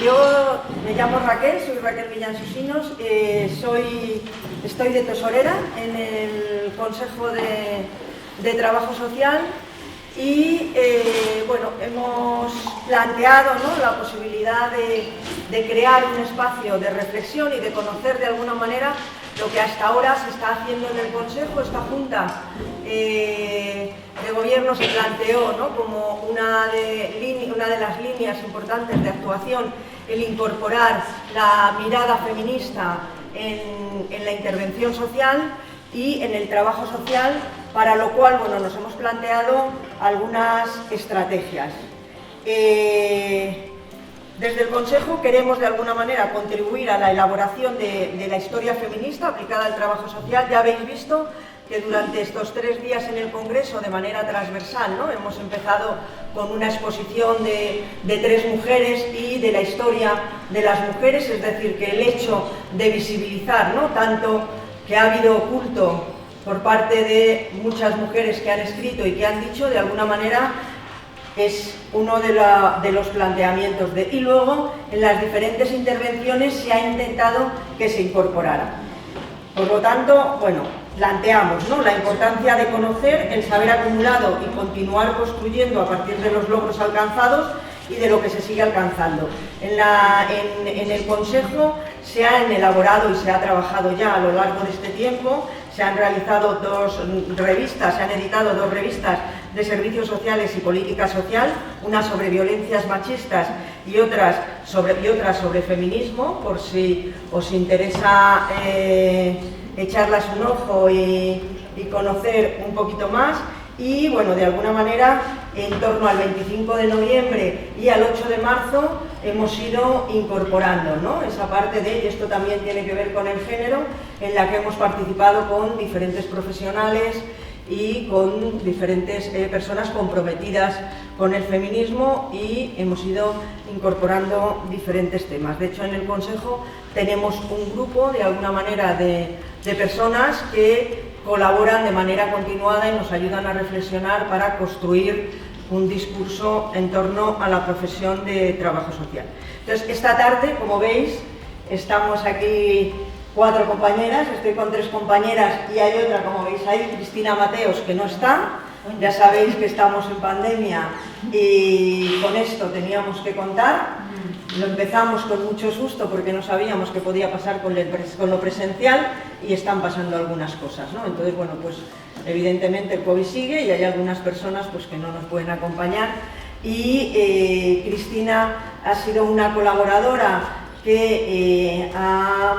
Yo me llamo Raquel, soy Raquel Millán Susinos, estoy de tesorera en el Consejo de Trabajo Social y bueno, hemos planteado, ¿no?, la posibilidad de crear un espacio de reflexión y de conocer de alguna manera lo que hasta ahora se está haciendo en el Consejo. Esta Junta de Gobierno se planteó, ¿no?, como una de las líneas importantes de actuación el incorporar la mirada feminista en la intervención social y en el trabajo social, para lo cual, bueno, nos hemos planteado algunas estrategias. Desde el Consejo queremos de alguna manera contribuir a la elaboración de la historia feminista aplicada al trabajo social. Ya habéis visto que durante estos 3 días en el Congreso, de manera transversal, ¿no?, hemos empezado con una exposición de 3 mujeres y de la historia de las mujeres, es decir, que el hecho de visibilizar, ¿no?, tanto que ha habido oculto por parte de muchas mujeres que han escrito y que han dicho, de alguna manera es uno de los planteamientos. Y luego, en las diferentes intervenciones se ha intentado que se incorporara. Por lo tanto, bueno, planteamos, ¿no?, la importancia de conocer el saber acumulado y continuar construyendo a partir de los logros alcanzados y de lo que se sigue alcanzando. En el Consejo se han elaborado y se ha trabajado ya a lo largo de este tiempo. Se han realizado 2 revistas, se han editado 2 revistas de servicios sociales y política social, una sobre violencias machistas y otras sobre feminismo, por si os interesa echarlas un ojo y conocer un poquito más. Y bueno, de alguna manera, en torno al 25 de noviembre y al 8 de marzo hemos ido incorporando, ¿no?, esa parte y esto también tiene que ver con el género, en la que hemos participado con diferentes profesionales y con diferentes personas comprometidas con el feminismo, y hemos ido incorporando diferentes temas. De hecho, en el Consejo tenemos un grupo, de alguna manera, de personas que colaboran de manera continuada y nos ayudan a reflexionar para construir un discurso en torno a la profesión de trabajo social. Entonces, esta tarde, como veis, estamos aquí 4 compañeras, estoy con 3 compañeras y hay otra, como veis ahí, Cristina Mateos, que no está. Ya sabéis que estamos en pandemia y con esto teníamos que contar. Lo empezamos con mucho susto porque no sabíamos qué podía pasar con lo presencial, y están pasando algunas cosas, ¿no? Entonces, bueno, pues evidentemente el COVID sigue y hay algunas personas pues que no nos pueden acompañar, y Cristina ha sido una colaboradora que ha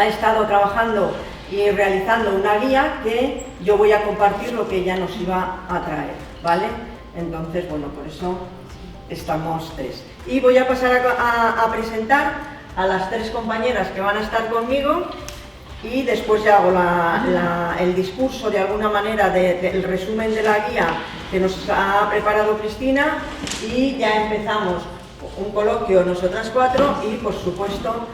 estado trabajando y realizando una guía que yo voy a compartir lo que ella nos iba a traer, ¿vale? Entonces, bueno, por eso estamos 3. Y voy a pasar a presentar a las 3 compañeras que van a estar conmigo, y después ya hago el discurso, de alguna manera, del resumen de la guía que nos ha preparado Cristina, y ya empezamos un coloquio nosotras 4 y, por supuesto,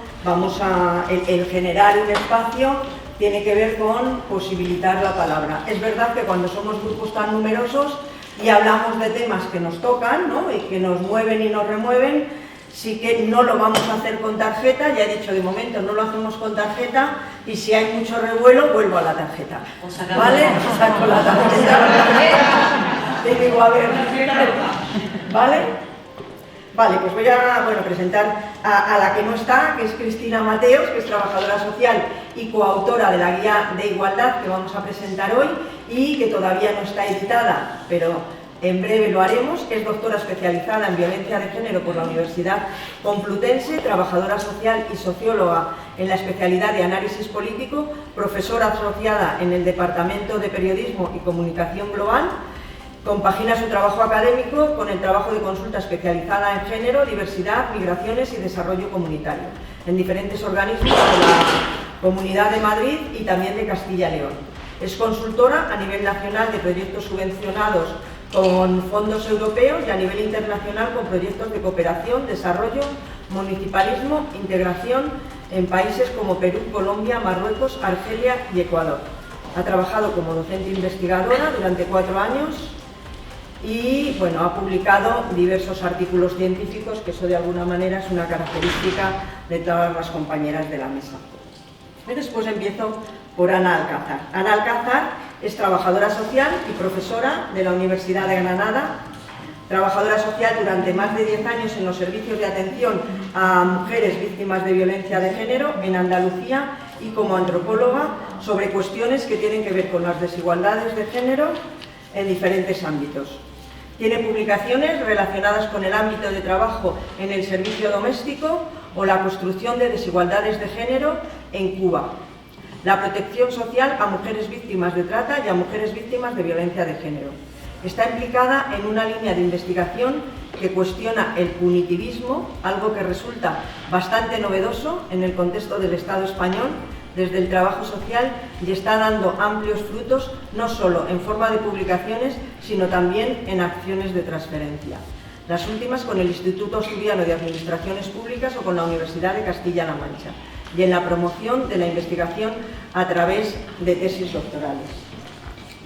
el generar un espacio tiene que ver con posibilitar la palabra. Es verdad que cuando somos grupos tan numerosos y hablamos de temas que nos tocan, ¿no?, y que nos mueven y nos remueven, sí que no lo vamos a hacer con tarjeta. Ya he dicho, de momento no lo hacemos con tarjeta, y si hay mucho revuelo, vuelvo a la tarjeta, ¿vale? Saco la tarjeta y digo, a ver, ¿vale? Vale, pues voy a presentar a la que no está, que es Cristina Mateos, que es trabajadora social y coautora de la guía de igualdad que vamos a presentar hoy y que todavía no está editada, pero en breve lo haremos. Es doctora especializada en violencia de género por la Universidad Complutense, trabajadora social y socióloga en la especialidad de análisis político, profesora asociada en el Departamento de Periodismo y Comunicación Global. Compagina su trabajo académico con el trabajo de consulta especializada en género, diversidad, migraciones y desarrollo comunitario en diferentes organismos de la Comunidad de Madrid y también de Castilla y León. Es consultora a nivel nacional de proyectos subvencionados con fondos europeos y a nivel internacional con proyectos de cooperación, desarrollo, municipalismo, integración en países como Perú, Colombia, Marruecos, Argelia y Ecuador. Ha trabajado como docente investigadora durante 4 años y bueno, ha publicado diversos artículos científicos, que eso de alguna manera es una característica de todas las compañeras de la mesa. Y después empiezo por Ana Alcázar. Ana Alcázar es trabajadora social y profesora de la Universidad de Granada, trabajadora social durante más de 10 años en los servicios de atención a mujeres víctimas de violencia de género en Andalucía, y como antropóloga sobre cuestiones que tienen que ver con las desigualdades de género en diferentes ámbitos. Tiene publicaciones relacionadas con el ámbito de trabajo en el servicio doméstico o la construcción de desigualdades de género en Cuba, la protección social a mujeres víctimas de trata y a mujeres víctimas de violencia de género. Está implicada en una línea de investigación que cuestiona el punitivismo, algo que resulta bastante novedoso en el contexto del Estado español desde el trabajo social, y está dando amplios frutos no solo en forma de publicaciones, sino también en acciones de transferencia. Las últimas con el Instituto Asturiano de Administraciones Públicas o con la Universidad de Castilla-La Mancha, y en la promoción de la investigación a través de tesis doctorales.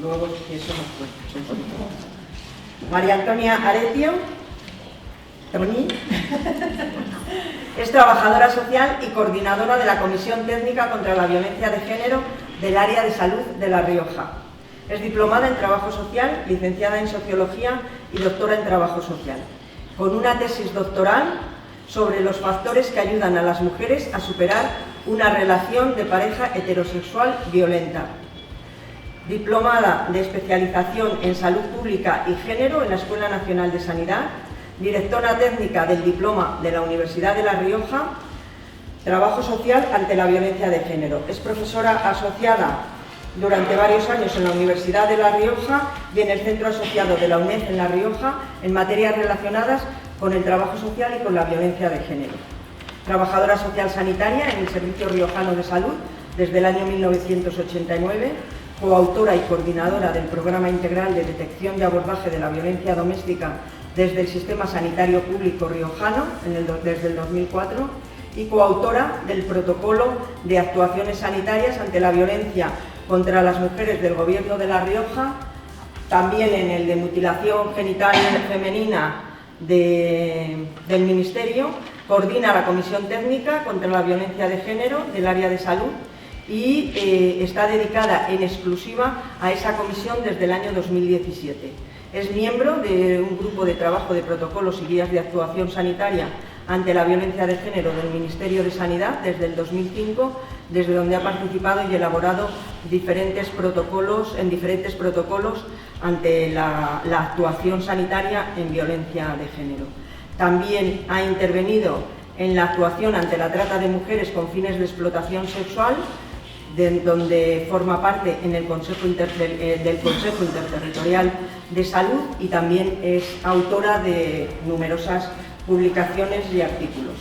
Luego, eso nos cuesta un poquito más. María Antonia Aretio, Toni, es trabajadora social y coordinadora de la Comisión Técnica contra la Violencia de Género del Área de Salud de La Rioja. Es diplomada en Trabajo Social, licenciada en Sociología y doctora en Trabajo Social, con una tesis doctoral sobre los factores que ayudan a las mujeres a superar una relación de pareja heterosexual violenta. Diplomada de especialización en Salud Pública y Género en la Escuela Nacional de Sanidad, directora técnica del diploma de la Universidad de La Rioja, Trabajo Social ante la Violencia de Género. Es profesora asociada durante varios años en la Universidad de La Rioja y en el Centro Asociado de la UNED en La Rioja en materias relacionadas con el trabajo social y con la violencia de género. Trabajadora social sanitaria en el Servicio Riojano de Salud desde el año 1989, coautora y coordinadora del Programa Integral de Detección y Abordaje de la Violencia Doméstica desde el Sistema Sanitario Público Riojano desde el 2004, y coautora del Protocolo de Actuaciones Sanitarias ante la Violencia contra las Mujeres del Gobierno de La Rioja, también en el de Mutilación Genital Femenina del Ministerio. Coordina la Comisión Técnica contra la Violencia de Género del Área de Salud y está dedicada en exclusiva a esa comisión desde el año 2017. Es miembro de un grupo de trabajo de protocolos y guías de actuación sanitaria ante la violencia de género del Ministerio de Sanidad desde el 2005, desde donde ha participado y elaborado diferentes protocolos ante la actuación sanitaria en violencia de género. También ha intervenido en la actuación ante la trata de mujeres con fines de explotación sexual, donde forma parte en el del Consejo Interterritorial de Salud, y también es autora de numerosas publicaciones y artículos.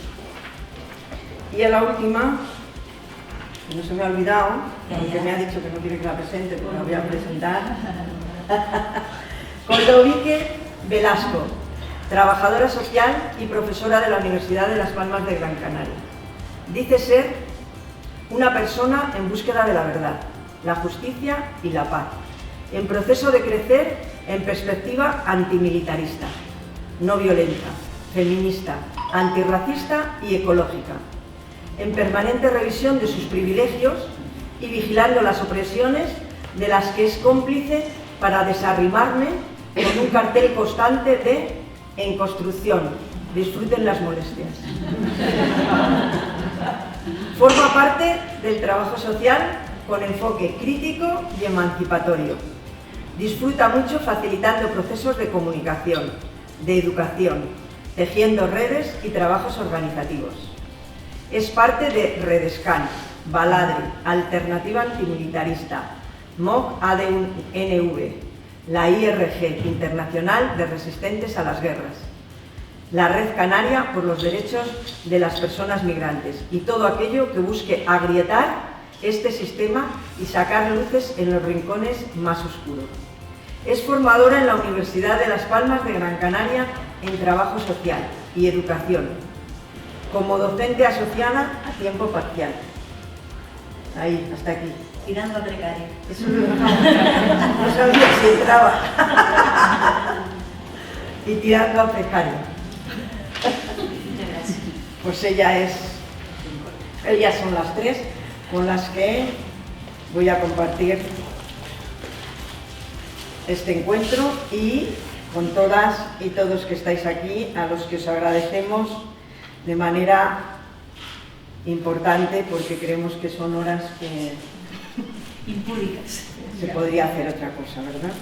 Y en la última, no se me ha olvidado, aunque me ha dicho que no quiere que la presente, pero la voy a presentar. Coldovique Velasco, trabajadora social y profesora de la Universidad de Las Palmas de Gran Canaria. Dice ser una persona en búsqueda de la verdad, la justicia y la paz, en proceso de crecer en perspectiva antimilitarista, no violenta, feminista, antirracista y ecológica, en permanente revisión de sus privilegios y vigilando las opresiones de las que es cómplice para desarrimarme con un cartel constante de "en construcción, disfruten las molestias". Forma parte del trabajo social con enfoque crítico y emancipatorio. Disfruta mucho facilitando procesos de comunicación, de educación, tejiendo redes y trabajos organizativos. Es parte de Redescan, Baladre, Alternativa Antimilitarista, MOG ADNV, la IRG Internacional de Resistentes a las Guerras, la Red Canaria por los Derechos de las Personas Migrantes y todo aquello que busque agrietar este sistema y sacar luces en los rincones más oscuros. Es formadora en la Universidad de Las Palmas de Gran Canaria en Trabajo Social y Educación, como docente asociada a tiempo parcial. Ahí, hasta aquí. Tirando a precario. Eso no sabía si entraba. y tirando a precario. Pues ellas son las tres con las que voy a compartir este encuentro, y con todas y todos que estáis aquí, a los que os agradecemos de manera importante, porque creemos que son horas que impúdicas. Se podría hacer otra cosa, ¿verdad?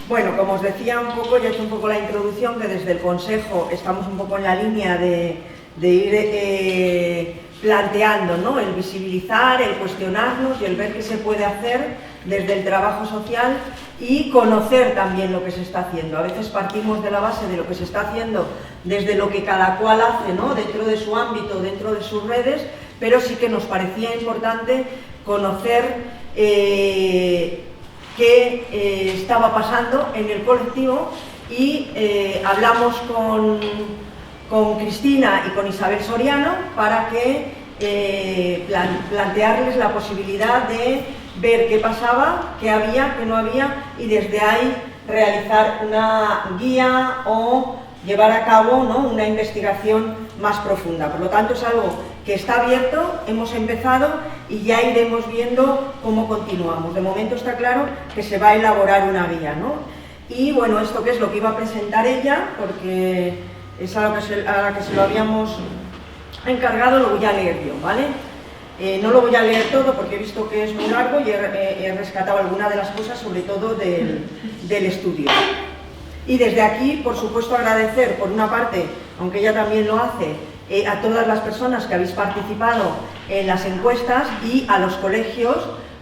Bueno, como os decía un poco, ya he hecho un poco la introducción, que desde el Consejo estamos un poco en la línea de ir planteando, ¿no?, el visibilizar, el cuestionarnos y el ver qué se puede hacer desde el trabajo social y conocer también lo que se está haciendo. A veces partimos de la base de lo que se está haciendo desde lo que cada cual hace, ¿no?, dentro de su ámbito, dentro de sus redes, pero sí que nos parecía importante conocer qué estaba pasando en el colectivo, y hablamos con Cristina y con Isabel Soriano para que plantearles la posibilidad de ver qué pasaba, qué había, qué no había, y desde ahí realizar una guía o llevar a cabo, ¿no?, una investigación más profunda. Por lo tanto, es algo que está abierto, hemos empezado y ya iremos viendo cómo continuamos. De momento está claro que se va a elaborar una guía, ¿no? Y bueno, esto que es lo que iba a presentar ella, porque es a la que se lo habíamos encargado, lo voy a leer yo, ¿vale? No lo voy a leer todo porque he visto que es muy largo y he rescatado algunas de las cosas, sobre todo del estudio. Y desde aquí, por supuesto, agradecer, por una parte, aunque ella también lo hace, a todas las personas que habéis participado en las encuestas, y a los colegios,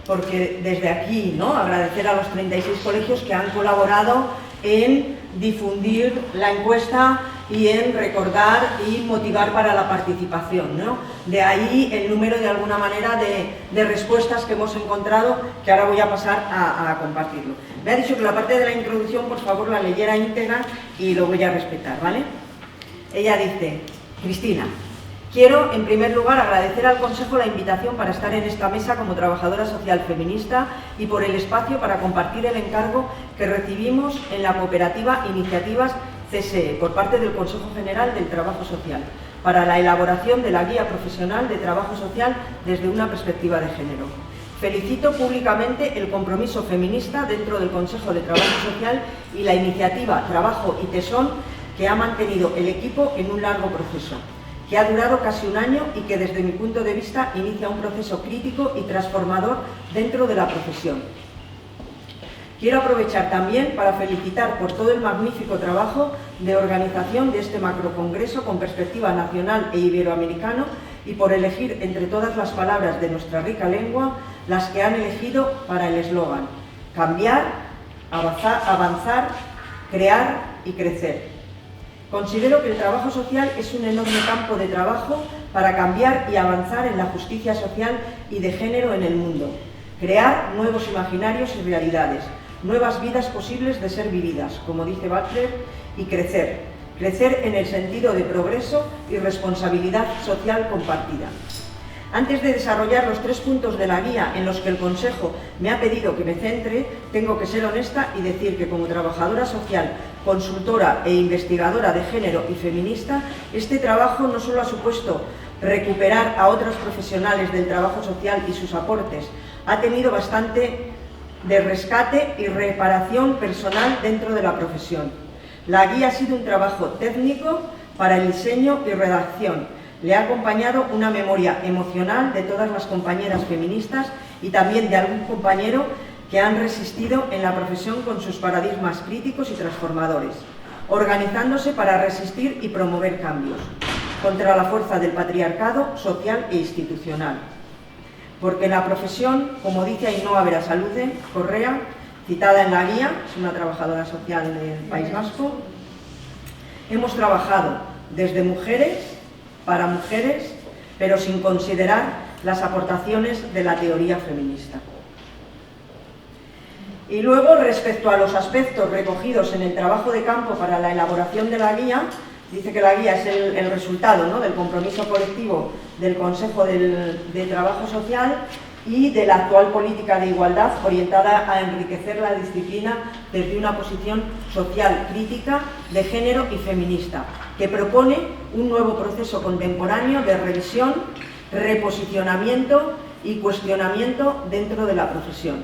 porque desde aquí, ¿no?, agradecer a los 36 colegios que han colaborado en difundir la encuesta y en recordar y motivar para la participación, ¿no? De ahí el número, de alguna manera, de respuestas que hemos encontrado, que ahora voy a pasar a compartirlo. Me ha dicho que la parte de la introducción, por favor, la leyera íntegra, y lo voy a respetar, ¿vale? Ella dice: Cristina, quiero en primer lugar agradecer al Consejo la invitación para estar en esta mesa como trabajadora social feminista y por el espacio para compartir el encargo que recibimos en la cooperativa Iniciativas CSE por parte del Consejo General del Trabajo Social para la elaboración de la Guía Profesional de Trabajo Social desde una perspectiva de género. Felicito públicamente el compromiso feminista dentro del Consejo de Trabajo Social y la iniciativa Trabajo y Tesón que ha mantenido el equipo en un largo proceso, que ha durado casi un año y que desde mi punto de vista inicia un proceso crítico y transformador dentro de la profesión. Quiero aprovechar también para felicitar por todo el magnífico trabajo de organización de este macrocongreso con perspectiva nacional e iberoamericano, y por elegir entre todas las palabras de nuestra rica lengua las que han elegido para el eslogan: cambiar, avanzar, crear y crecer. Considero que el trabajo social es un enorme campo de trabajo para cambiar y avanzar en la justicia social y de género en el mundo, crear nuevos imaginarios y realidades, nuevas vidas posibles de ser vividas, como dice Butler, y crecer en el sentido de progreso y responsabilidad social compartida. Antes de desarrollar los 3 puntos de la guía en los que el Consejo me ha pedido que me centre, tengo que ser honesta y decir que como trabajadora social, consultora e investigadora de género y feminista, este trabajo no solo ha supuesto recuperar a otros profesionales del trabajo social y sus aportes, ha tenido bastante de rescate y reparación personal dentro de la profesión. La guía ha sido un trabajo técnico para el diseño y redacción. Le ha acompañado una memoria emocional de todas las compañeras feministas y también de algún compañero que han resistido en la profesión con sus paradigmas críticos y transformadores, organizándose para resistir y promover cambios contra la fuerza del patriarcado social e institucional. Porque en la profesión, como dice Ainhoa Berasaluze Correa, citada en la guía, es una trabajadora social del País Vasco, hemos trabajado desde mujeres, para mujeres, pero sin considerar las aportaciones de la teoría feminista. Y luego, respecto a los aspectos recogidos en el trabajo de campo para la elaboración de la guía, dice que la guía es el resultado, ¿no?, del compromiso colectivo del Consejo de Trabajo Social, y de la actual política de igualdad orientada a enriquecer la disciplina desde una posición social crítica de género y feminista, que propone un nuevo proceso contemporáneo de revisión, reposicionamiento y cuestionamiento dentro de la profesión.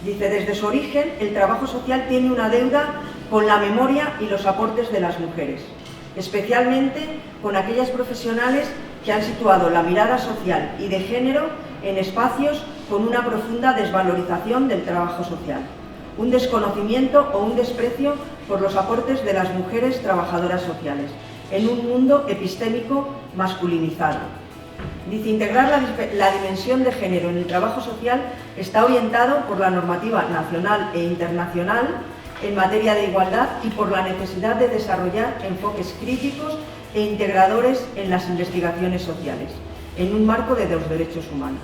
Dice, desde su origen, el trabajo social tiene una deuda con la memoria y los aportes de las mujeres, especialmente con aquellas profesionales que han situado la mirada social y de género en espacios con una profunda desvalorización del trabajo social, un desconocimiento o un desprecio por los aportes de las mujeres trabajadoras sociales, en un mundo epistémico masculinizado. Dice, integrar la dimensión de género en el trabajo social está orientado por la normativa nacional e internacional en materia de igualdad y por la necesidad de desarrollar enfoques críticos e integradores en las investigaciones sociales, en un marco de los derechos humanos.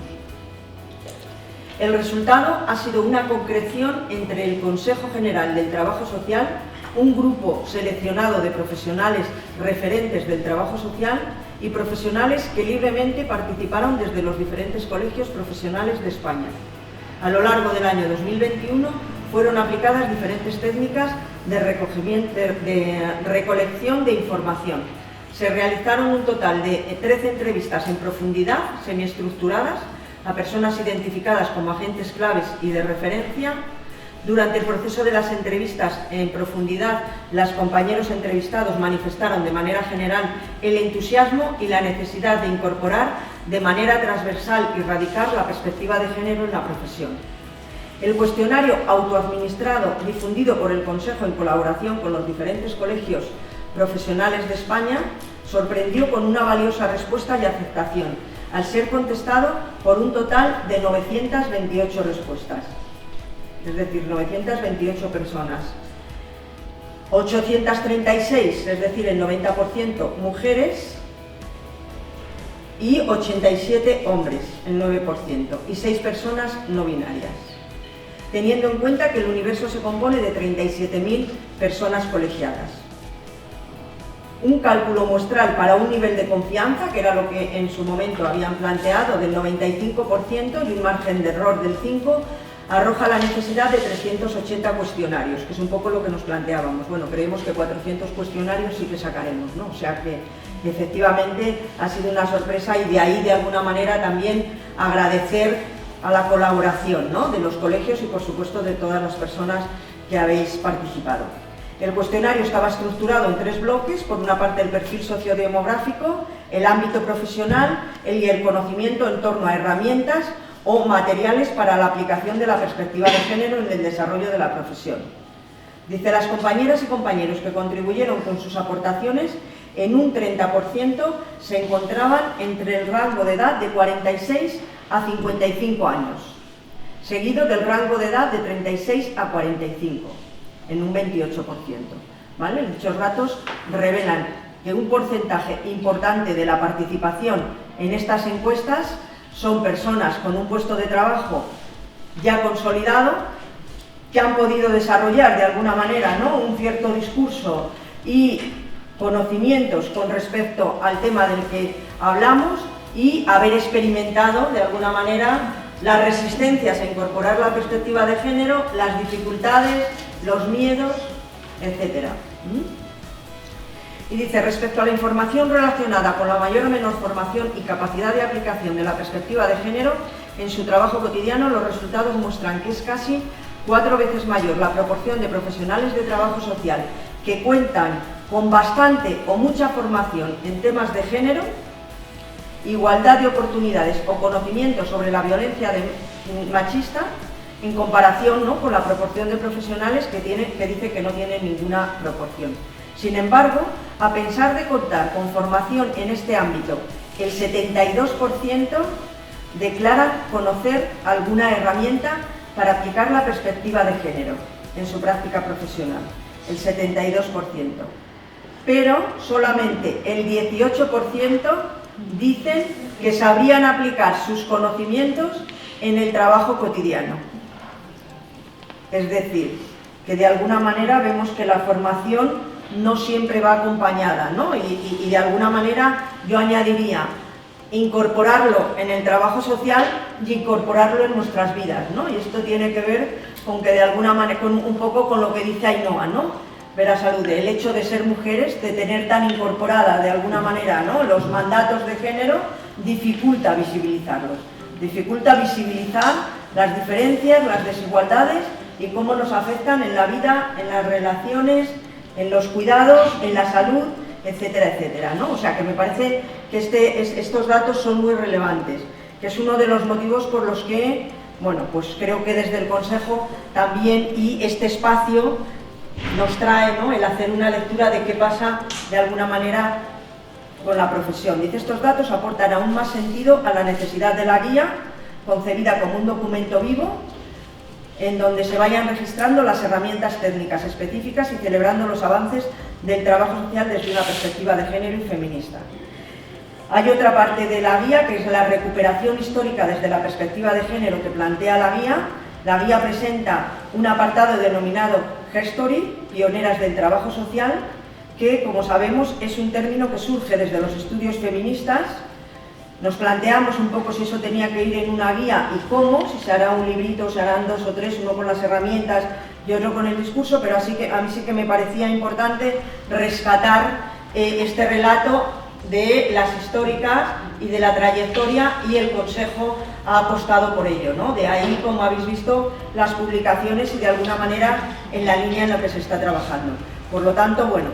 El resultado ha sido una concreción entre el Consejo General del Trabajo Social, un grupo seleccionado de profesionales referentes del trabajo social y profesionales que libremente participaron desde los diferentes colegios profesionales de España. A lo largo del año 2021 fueron aplicadas diferentes técnicas de recolección de información. Se realizaron un total de 13 entrevistas en profundidad, semiestructuradas, a personas identificadas como agentes claves y de referencia. Durante el proceso de las entrevistas en profundidad, los compañeros entrevistados manifestaron de manera general el entusiasmo y la necesidad de incorporar de manera transversal y radical la perspectiva de género en la profesión. El cuestionario autoadministrado difundido por el Consejo en colaboración con los diferentes colegios profesionales de España sorprendió con una valiosa respuesta y aceptación, al ser contestado por un total de 928 respuestas. Es decir, 928 personas, 836, es decir, el 90% mujeres, y 87 hombres, el 9%, y 6 personas no binarias, teniendo en cuenta que el universo se compone de 37.000 personas colegiadas. Un cálculo muestral para un nivel de confianza, que era lo que en su momento habían planteado, del 95% y un margen de error del 5%, arroja la necesidad de 380 cuestionarios, que es un poco lo que nos planteábamos. Bueno, creemos que 400 cuestionarios sí que sacaremos, ¿no? O sea que efectivamente ha sido una sorpresa y de ahí de alguna manera también agradecer a la colaboración, ¿no?, de los colegios y por supuesto de todas las personas que habéis participado. El cuestionario estaba estructurado en 3 bloques: por una parte el perfil sociodemográfico, el ámbito profesional y el conocimiento en torno a herramientas o materiales para la aplicación de la perspectiva de género en el desarrollo de la profesión. Dice, las compañeras y compañeros que contribuyeron con sus aportaciones, en un 30% se encontraban entre el rango de edad de 46 a 55 años, seguido del rango de edad de 36 a 45, en un 28%. ¿Vale? Dichos datos revelan que un porcentaje importante de la participación en estas encuestas son personas con un puesto de trabajo ya consolidado, que han podido desarrollar de alguna manera, ¿no?, un cierto discurso y conocimientos con respecto al tema del que hablamos y haber experimentado de alguna manera las resistencias a incorporar la perspectiva de género, las dificultades, los miedos, etc. Y dice, respecto a la información relacionada con la mayor o menor formación y capacidad de aplicación de la perspectiva de género en su trabajo cotidiano, los resultados muestran que es casi 4 veces mayor la proporción de profesionales de trabajo social que cuentan con bastante o mucha formación en temas de género, igualdad de oportunidades o conocimiento sobre la violencia machista, en comparación, ¿no?, con la proporción de profesionales que dice que no tiene ninguna proporción. Sin embargo, a pesar de contar con formación en este ámbito, el 72% declara conocer alguna herramienta para aplicar la perspectiva de género en su práctica profesional, el 72%. Pero solamente el 18% dicen que sabrían aplicar sus conocimientos en el trabajo cotidiano. Es decir, que de alguna manera vemos que la formación no siempre va acompañada, ¿no? Y de alguna manera yo añadiría, incorporarlo en el trabajo social y incorporarlo en nuestras vidas, ¿no? Y esto tiene que ver con que de alguna manera, un poco con lo que dice Ainhoa, ¿no? Berasalude, el hecho de ser mujeres, de tener tan incorporada de alguna manera, ¿no?, los mandatos de género, dificulta visibilizarlos, dificulta visibilizar las diferencias, las desigualdades y cómo nos afectan en la vida, en las relaciones, en los cuidados, en la salud, etcétera, etcétera, ¿no? O sea, que me parece que estos datos son muy relevantes, que es uno de los motivos por los que, bueno, pues creo que desde el Consejo también, y este espacio nos trae, ¿no?, el hacer una lectura de qué pasa de alguna manera con la profesión. Dice, estos datos aportan aún más sentido a la necesidad de la guía, concebida como un documento vivo, en donde se vayan registrando las herramientas técnicas específicas y celebrando los avances del trabajo social desde una perspectiva de género y feminista. Hay otra parte de la guía, que es la recuperación histórica desde la perspectiva de género que plantea la guía. La guía presenta un apartado denominado History, pioneras del trabajo social, que, como sabemos, es un término que surge desde los estudios feministas. Nos planteamos un poco si eso tenía que ir en una guía y cómo, si se hará un librito, se harán 2 o 3, uno con las herramientas y otro con el discurso, pero así que a mí sí que me parecía importante rescatar este relato de las históricas y de la trayectoria, y el Consejo ha apostado por ello, ¿no? De ahí, como habéis visto, las publicaciones y de alguna manera en la línea en la que se está trabajando. Por lo tanto, bueno,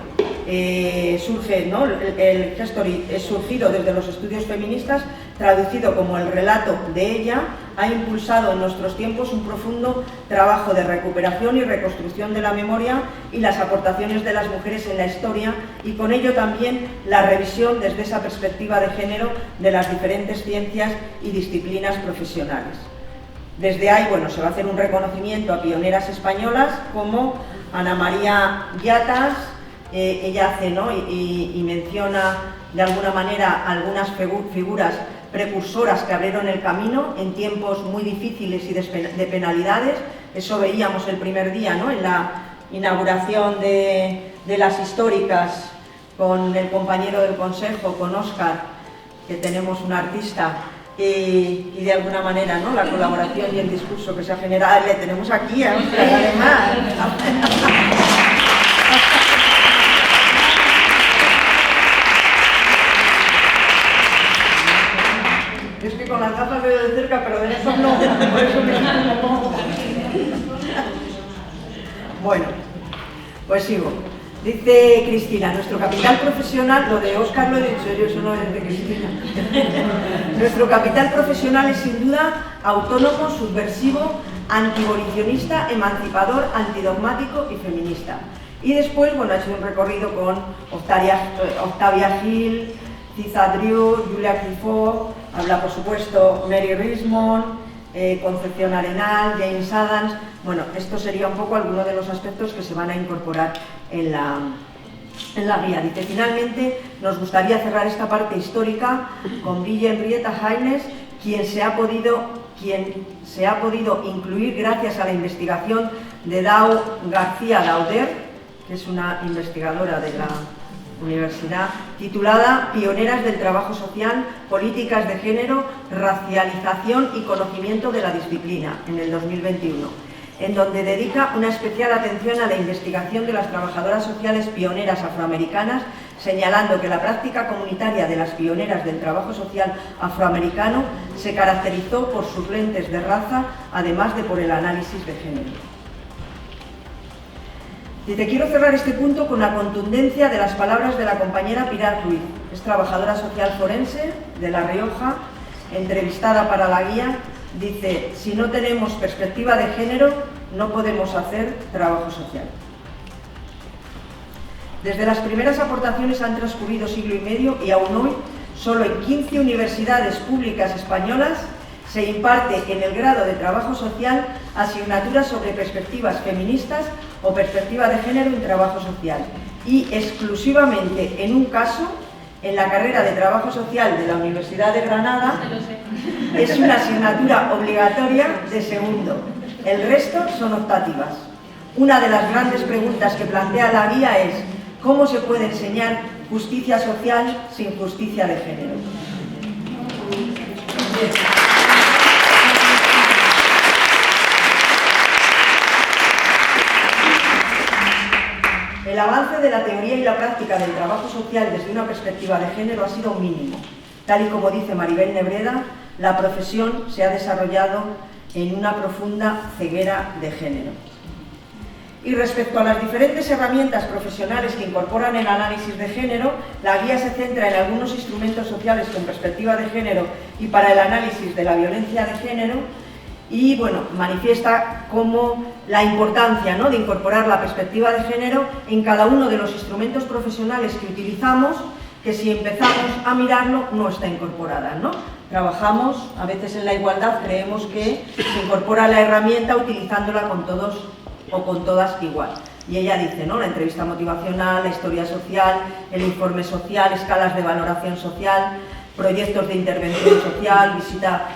surge, ¿no?, el History es surgido desde los estudios feministas, traducido como el relato de ella, ha impulsado en nuestros tiempos un profundo trabajo de recuperación y reconstrucción de la memoria y las aportaciones de las mujeres en la historia, y con ello también la revisión desde esa perspectiva de género de las diferentes ciencias y disciplinas profesionales. Desde ahí, bueno, se va a hacer un reconocimiento a pioneras españolas como Ana María Yatas. Ella hace, ¿no?, y menciona de alguna manera algunas figuras precursoras que abrieron el camino en tiempos muy difíciles y de penalidades. Eso veíamos el primer día, ¿no?, en la inauguración de las históricas con el compañero del Consejo, con Óscar, que tenemos un artista, y de alguna manera, ¿no?, la colaboración y el discurso que se ha generado. Le tenemos aquí a Óscar, además. Es que con las gafas veo de cerca, pero de lejos no, por eso me pongo. Bueno, pues sigo. Dice Cristina, nuestro capital profesional, lo de Óscar lo he dicho yo, eso no es de Cristina. Nuestro capital profesional es sin duda autónomo, subversivo, antiabolicionista, emancipador, antidogmático y feminista. Y después, bueno, ha hecho un recorrido con Octavia Gil, Ciza Drew, Julia Clifford, habla por supuesto Mary Rismond, Concepción Arenal, James Adams. Bueno, esto sería un poco alguno de los aspectos que se van a incorporar en la guía. Dice, finalmente nos gustaría cerrar esta parte histórica con Ville Henrietta Haynes, quien se ha podido incluir gracias a la investigación de Dau García Dauder, que es una investigadora de la universidad, titulada Pioneras del trabajo social, políticas de género, racialización y conocimiento de la disciplina, en el 2021, en donde dedica una especial atención a la investigación de las trabajadoras sociales pioneras afroamericanas, señalando que la práctica comunitaria de las pioneras del trabajo social afroamericano se caracterizó por sus lentes de raza, además de por el análisis de género. Y te quiero cerrar este punto con la contundencia de las palabras de la compañera Pilar Ruiz, es trabajadora social forense de La Rioja, entrevistada para la guía. Dice, si no tenemos perspectiva de género, no podemos hacer trabajo social. Desde las primeras aportaciones han transcurrido siglo y medio y aún hoy, solo en 15 universidades públicas españolas se imparte en el grado de trabajo social asignaturas sobre perspectivas feministas o perspectiva de género en trabajo social, y exclusivamente en un caso, en la carrera de trabajo social de la Universidad de Granada, es una asignatura obligatoria de segundo. El resto son optativas. Una de las grandes preguntas que plantea la guía es ¿cómo se puede enseñar justicia social sin justicia de género? El avance de la teoría y la práctica del trabajo social desde una perspectiva de género ha sido mínimo. Tal y como dice Maribel Nebreda, la profesión se ha desarrollado en una profunda ceguera de género. Y respecto a las diferentes herramientas profesionales que incorporan el análisis de género, la guía se centra en algunos instrumentos sociales con perspectiva de género y para el análisis de la violencia de género, y bueno, manifiesta como la importancia, ¿no?, de incorporar la perspectiva de género en cada uno de los instrumentos profesionales que utilizamos, que si empezamos a mirarlo no está incorporada, ¿no? Trabajamos a veces en la igualdad, creemos que se incorpora la herramienta utilizándola con todos o con todas igual. Y ella dice, ¿no?, la entrevista motivacional, la historia social, el informe social, escalas de valoración social, proyectos de intervención social, visita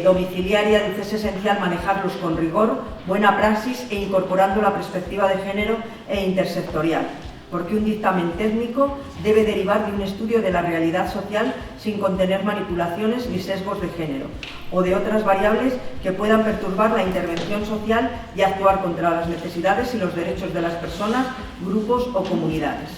domiciliaria. Dice, es esencial manejarlos con rigor, buena praxis e incorporando la perspectiva de género e intersectorial, porque un dictamen técnico debe derivar de un estudio de la realidad social sin contener manipulaciones ni sesgos de género o de otras variables que puedan perturbar la intervención social y actuar contra las necesidades y los derechos de las personas, grupos o comunidades.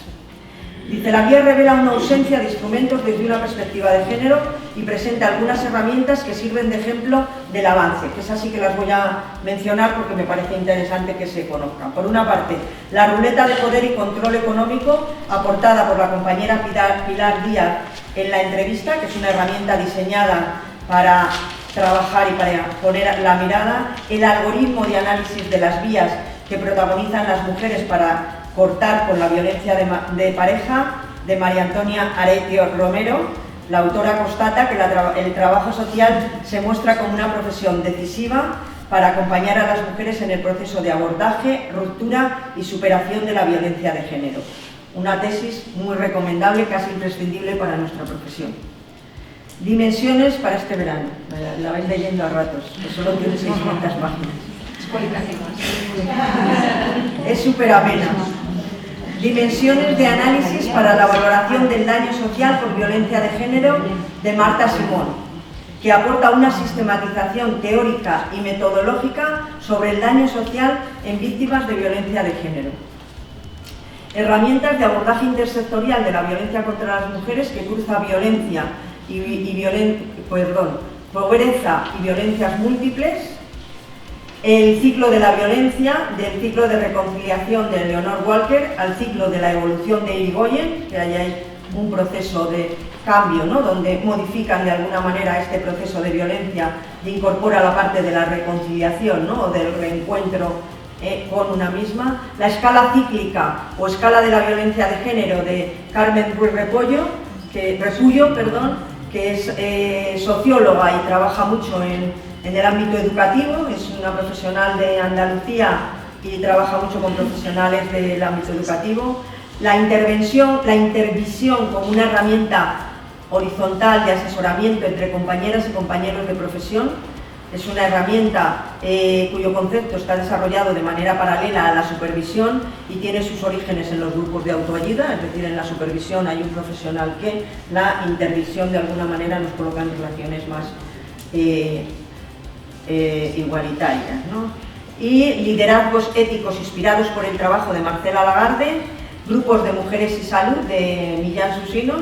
Dice, la guía revela una ausencia de instrumentos desde una perspectiva de género y presenta algunas herramientas que sirven de ejemplo del avance, que es así que las voy a mencionar porque me parece interesante que se conozcan. Por una parte, la ruleta de poder y control económico aportada por la compañera Pilar Díaz en la entrevista, que es una herramienta diseñada para trabajar y para poner la mirada, el algoritmo de análisis de las vías que protagonizan las mujeres para cortar con la violencia de pareja, de María Antonia Aretio Romero. La autora constata que el trabajo social se muestra como una profesión decisiva para acompañar a las mujeres en el proceso de abordaje, ruptura y superación de la violencia de género. Una tesis muy recomendable, casi imprescindible para nuestra profesión. Dimensiones para este verano. La vais leyendo a ratos, que solo tiene 600 páginas. Es súper amena. Dimensiones de análisis para la valoración del daño social por violencia de género, de Marta Simón, que aporta una sistematización teórica y metodológica sobre el daño social en víctimas de violencia de género. Herramientas de abordaje intersectorial de la violencia contra las mujeres que cruza violencia pobreza y violencias múltiples. El ciclo de la violencia, del ciclo de reconciliación de Leonor Walker al ciclo de la evolución de Irigoyen, que ahí hay un proceso de cambio, ¿no?, donde modifican de alguna manera este proceso de violencia e incorpora la parte de la reconciliación, ¿no?, o del reencuentro con una misma. La escala cíclica o escala de la violencia de género de Carmen Ruiz Repullo, que es socióloga y trabaja mucho en el ámbito educativo, es una profesional de Andalucía y trabaja mucho con profesionales del ámbito educativo. La intervisión como una herramienta horizontal de asesoramiento entre compañeras y compañeros de profesión. Es una herramienta cuyo concepto está desarrollado de manera paralela a la supervisión y tiene sus orígenes en los grupos de autoayuda, es decir, en la supervisión hay un profesional que la intervisión de alguna manera nos coloca en relaciones más igualitarias, ¿no? Y liderazgos éticos inspirados por el trabajo de Marcela Lagarde, grupos de mujeres y salud de Millán Susinos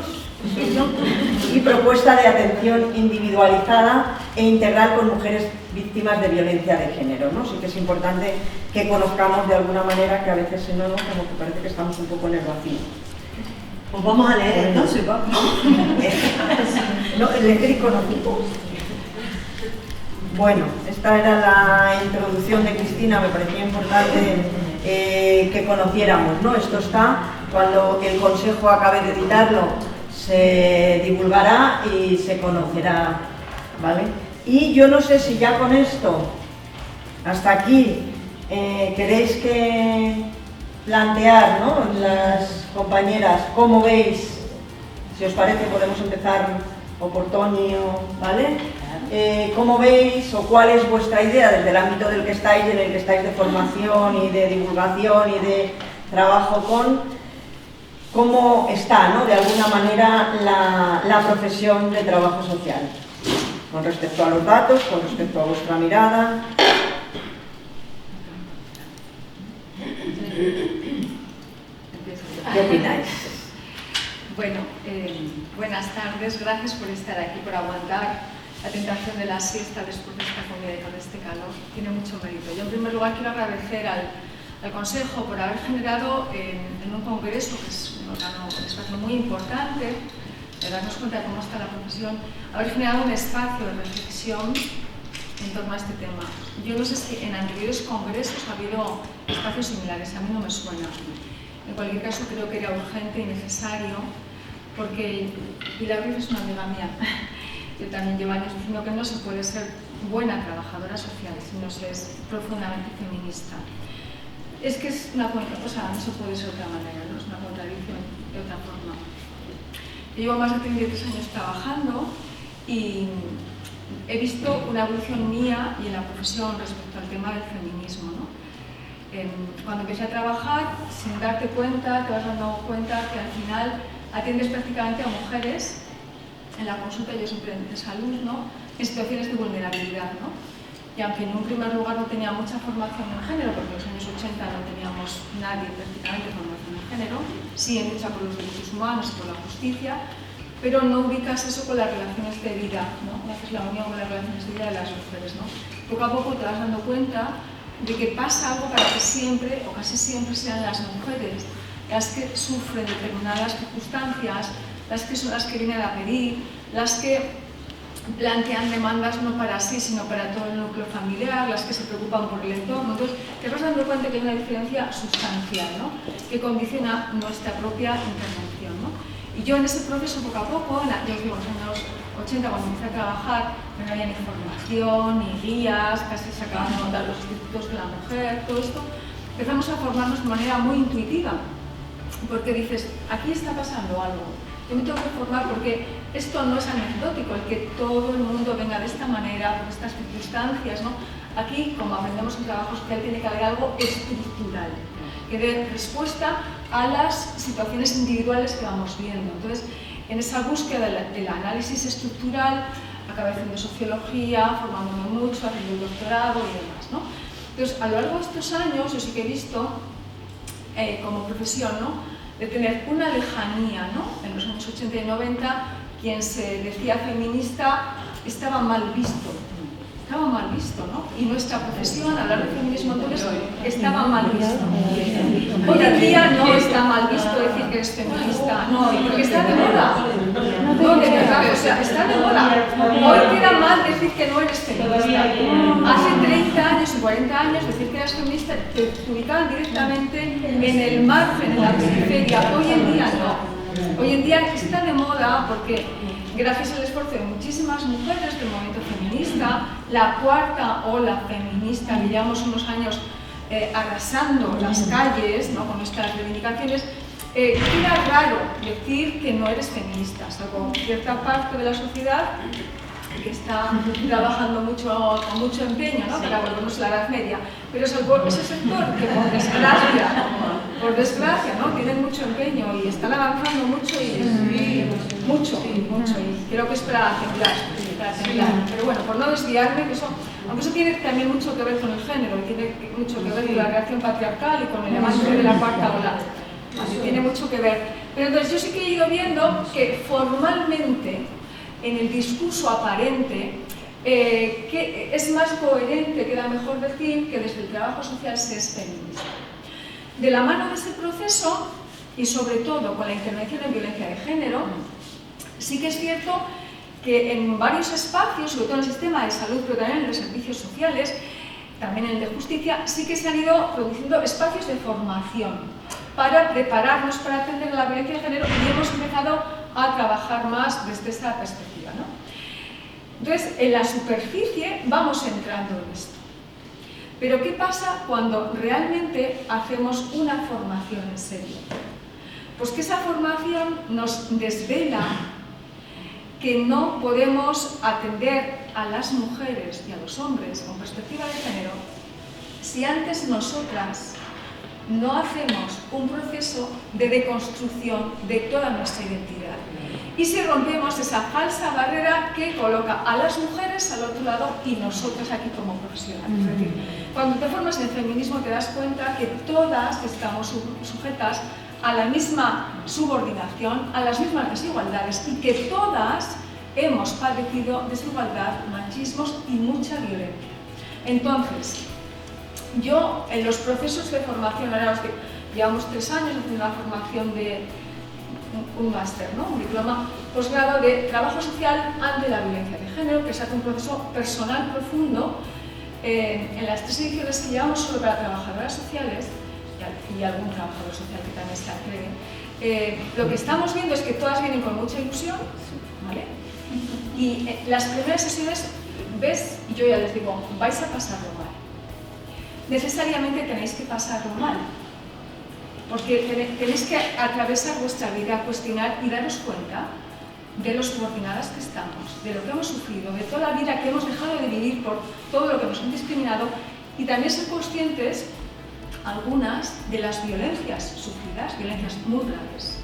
y propuesta de atención individualizada e integral con mujeres víctimas de violencia de género, ¿no? Sí que es importante que conozcamos de alguna manera, que a veces si no, como que parece que estamos un poco en el vacío. Pues vamos a leer entonces, vamos. No, el léxico no. Bueno, esta era la introducción de Cristina, me parecía importante que conociéramos, ¿no? Esto está, cuando el Consejo acabe de editarlo, se divulgará y se conocerá, ¿vale? Y yo no sé si ya con esto, hasta aquí, queréis que plantear, ¿no?, las compañeras, cómo veis, si os parece podemos empezar o por Toni, ¿vale? ¿Cómo veis o cuál es vuestra idea desde el ámbito del que estáis, en el que estáis de formación y de divulgación y de trabajo con, cómo está, ¿no?, de alguna manera la profesión de trabajo social? con respecto a los datos, con respecto a vuestra mirada. ¿Qué opináis? Bueno, buenas tardes, gracias por estar aquí, por aguantar la tentación de la siesta después de esta comida y con este calor. Tiene mucho mérito. Yo en primer lugar quiero agradecer al Consejo por haber generado en un congreso, que es un espacio muy importante, de darnos cuenta de cómo está la profesión, haber generado un espacio de reflexión en torno a este tema. Yo no sé si en anteriores congresos ha habido espacios similares, a mí no me suena. En cualquier caso creo que era urgente y necesario, porque Pilar Ruiz es una amiga mía. Yo también llevo años diciendo que no se puede ser buena trabajadora social si no se es profundamente feminista. Es que es una cosa, no se puede ser de otra manera, no es una contradicción de otra forma. Yo llevo más de 33 años trabajando y he visto una evolución mía y en la profesión respecto al tema del feminismo, ¿no? Cuando empecé a trabajar, sin darte cuenta, te vas dando cuenta que al final atiendes prácticamente a mujeres en la consulta, yo siempre de salud, ¿no? En situaciones de vulnerabilidad, ¿no? Y aunque en un primer lugar no tenía mucha formación en género, porque en los años 80 no teníamos nadie prácticamente formación en género, sí en lucha por los derechos humanos y por la justicia, pero no ubicas eso con las relaciones de vida, ¿no? No haces la unión con las relaciones de vida de las mujeres, ¿no? Poco a poco te vas dando cuenta de que pasa algo para que siempre, o casi siempre, sean las mujeres las que sufren determinadas circunstancias, las que son las que vienen a pedir, las que plantean demandas no para sí, sino para todo el núcleo familiar, las que se preocupan por el entorno. Entonces, te vas dando cuenta que hay una diferencia sustancial, ¿no? Que condiciona nuestra propia intervención, ¿no? Y yo en ese proceso, poco a poco, yo os digo, en los años 80, cuando empecé a trabajar, no había ni formación, ni guías, casi se acaban de montar los institutos de la mujer, todo esto, empezamos a formarnos de manera muy intuitiva, porque dices, aquí está pasando algo. Yo me tengo que formar porque esto no es anecdótico, el que todo el mundo venga de esta manera, por estas circunstancias, ¿no? Aquí, como aprendemos en trabajo social, tiene que haber algo estructural, que dé respuesta a las situaciones individuales que vamos viendo. Entonces, en esa búsqueda del análisis estructural, acabé haciendo sociología, formándome mucho, haciendo el doctorado y demás, ¿no? Entonces, a lo largo de estos años, yo sí que he visto, como profesión, ¿no?, de tener una lejanía, ¿no? En los años 80 y 90, quien se decía feminista estaba mal visto, ¿no? Y nuestra profesión, hablar de feminismo entonces, estaba mal visto. Hoy en día no está mal visto decir que es feminista, no, porque está de moda. No, de verdad, o sea, está de moda. Hoy queda mal decir que no eres feminista. Hace 30 años y 40 años decir que eras feminista te ubicaban directamente en el margen, en la periferia. Hoy en día no. Hoy en día está de moda porque gracias al esfuerzo de muchísimas mujeres del movimiento feminista, la cuarta ola feminista, que llevamos unos años arrasando las calles, ¿no?, con nuestras reivindicaciones, queda raro decir que no eres feminista, salvo cierta parte de la sociedad que está trabajando con mucho empeño, ¿no?, para volvernos a la Edad Media, pero salvo ese sector que por desgracia, ¿no?, tienen mucho empeño y están avanzando mucho y creo que es para temblar. Pero bueno, por no desviarme, que aunque eso tiene también mucho que ver con el género, y tiene mucho que ver con la reacción patriarcal y con el avance de la cuarta ola, así tiene mucho que ver. Pero entonces yo sí que he ido viendo que formalmente, en el discurso aparente, que es más coherente, queda mejor decir que desde el trabajo social se es feminista. De la mano de ese proceso, y sobre todo con la intervención en violencia de género, sí que es cierto que en varios espacios, sobre todo en el sistema de salud, pero también en los servicios sociales, también en el de justicia, sí que se han ido produciendo espacios de formación para prepararnos para atender la violencia de género y hemos empezado a trabajar más desde esta perspectiva, ¿no? Entonces, en la superficie vamos entrando en esto. Pero ¿qué pasa cuando realmente hacemos una formación en serio? Pues que esa formación nos desvela que no podemos atender a las mujeres y a los hombres con perspectiva de género si antes nosotras no hacemos un proceso de deconstrucción de toda nuestra identidad. y si rompemos esa falsa barrera que coloca a las mujeres al otro lado y nosotros aquí como profesionales. Es decir, cuando te formas en feminismo te das cuenta que todas estamos sujetas a la misma subordinación, a las mismas desigualdades y que todas hemos padecido desigualdad, machismos y mucha violencia. Entonces, yo en los procesos de formación, ahora llevamos 3 años haciendo la formación de un máster, ¿no? Un diploma posgrado de trabajo social ante la violencia de género, que se hace un proceso personal profundo en las 3 ediciones que llevamos solo para trabajadoras sociales y algún trabajador social que también se atreve. Lo que estamos viendo es que todas vienen con mucha ilusión, ¿vale? Y las primeras sesiones, ves, yo ya les digo, vais a pasarlo mal. Necesariamente tenéis que pasarlo mal, porque tenéis que atravesar vuestra vida, cuestionar y daros cuenta de lo subordinadas que estamos, de lo que hemos sufrido, de toda la vida que hemos dejado de vivir por todo lo que nos han discriminado y también ser conscientes, algunas, de las violencias sufridas, violencias muy graves,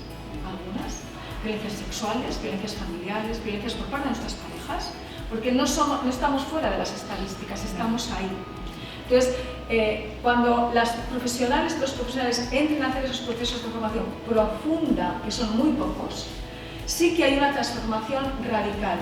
algunas, violencias sexuales, violencias familiares, violencias por parte de nuestras parejas, porque no estamos fuera de las estadísticas, estamos ahí. Entonces, cuando los profesionales entren a hacer esos procesos de formación profunda, que son muy pocos, sí que hay una transformación radical.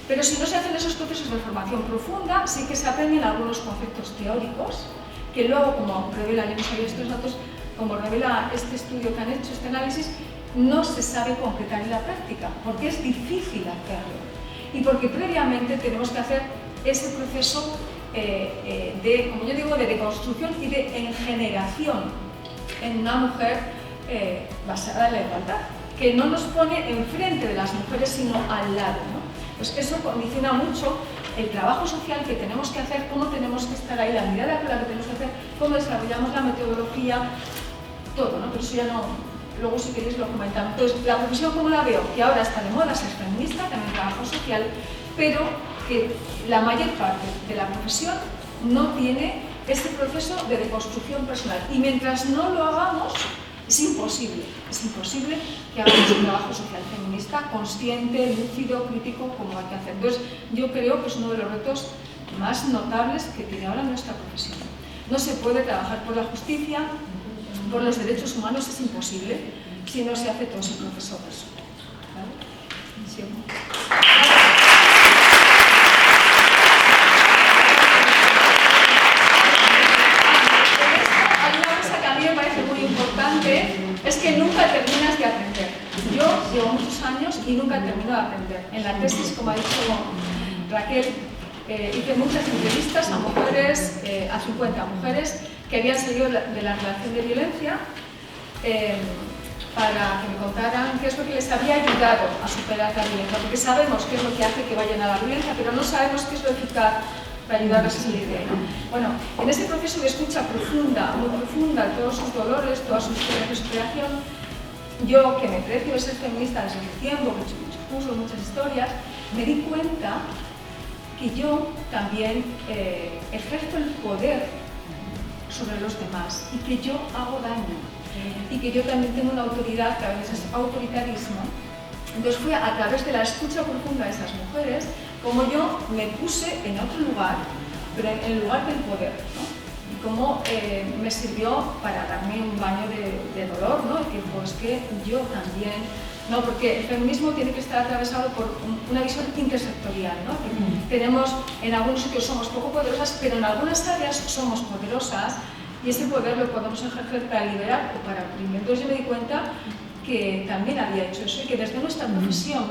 Pero si no se hacen esos procesos de formación profunda, sí que se aprenden algunos conceptos teóricos, que luego, como revela, yo no sabía estos datos, como revela este estudio que han hecho, este análisis, no se sabe concretar en la práctica, porque es difícil hacerlo. Y porque previamente tenemos que hacer ese proceso como yo digo, de deconstrucción y de engeneración en una mujer basada en la igualdad, que no nos pone enfrente de las mujeres, sino al lado, ¿no? Pues eso condiciona mucho el trabajo social que tenemos que hacer, cómo tenemos que estar ahí, la mirada con la que tenemos que hacer, cómo desarrollamos la metodología, todo, ¿no? Pero eso ya no, luego si queréis lo comentamos. Entonces, la profesión, ¿cómo la veo? Que ahora está de moda ser feminista, también trabajo social, pero que la mayor parte de la profesión no tiene este proceso de deconstrucción personal. Y mientras no lo hagamos, es imposible que hagamos un trabajo social feminista consciente, lúcido, crítico, como hay que hacer. Entonces, yo creo que es uno de los retos más notables que tiene ahora nuestra profesión. No se puede trabajar por la justicia, por los derechos humanos, es imposible si no se hace todo ese proceso personal. ¿Vale? Sí. Es que nunca terminas de aprender. Yo llevo muchos años y nunca termino de aprender. En la tesis, como ha dicho Raquel, hice muchas entrevistas a mujeres, a 50 mujeres que habían salido de la relación de violencia para que me contaran qué es lo que les había ayudado a superar la violencia, porque sabemos qué es lo que hace que vayan a la violencia, pero no sabemos qué es lo eficaz para ayudarles a salir de ahí. Bueno, en ese proceso de escucha profunda, muy profunda, todos sus dolores, todas sus historias de superación, yo, que me precio de ser feminista desde hace tiempo, que he hecho muchos cursos, muchas historias, me di cuenta que yo también ejerzo el poder sobre los demás y que yo hago daño y que yo también tengo una autoridad que a veces es autoritarismo. Entonces fue a través de la escucha profunda de esas mujeres como yo me puse en otro lugar, pero en el lugar del poder, ¿no? Y cómo me sirvió para darme un baño de dolor, ¿no? Y que pues que yo también, ¿no? Porque el feminismo tiene que estar atravesado por una visión intersectorial, ¿no? Que tenemos, en algunos sitios somos poco poderosas, pero en algunas áreas somos poderosas y ese poder lo podemos ejercer para liberar o para oprimir. Entonces yo me di cuenta que también había hecho eso y que desde nuestra profesión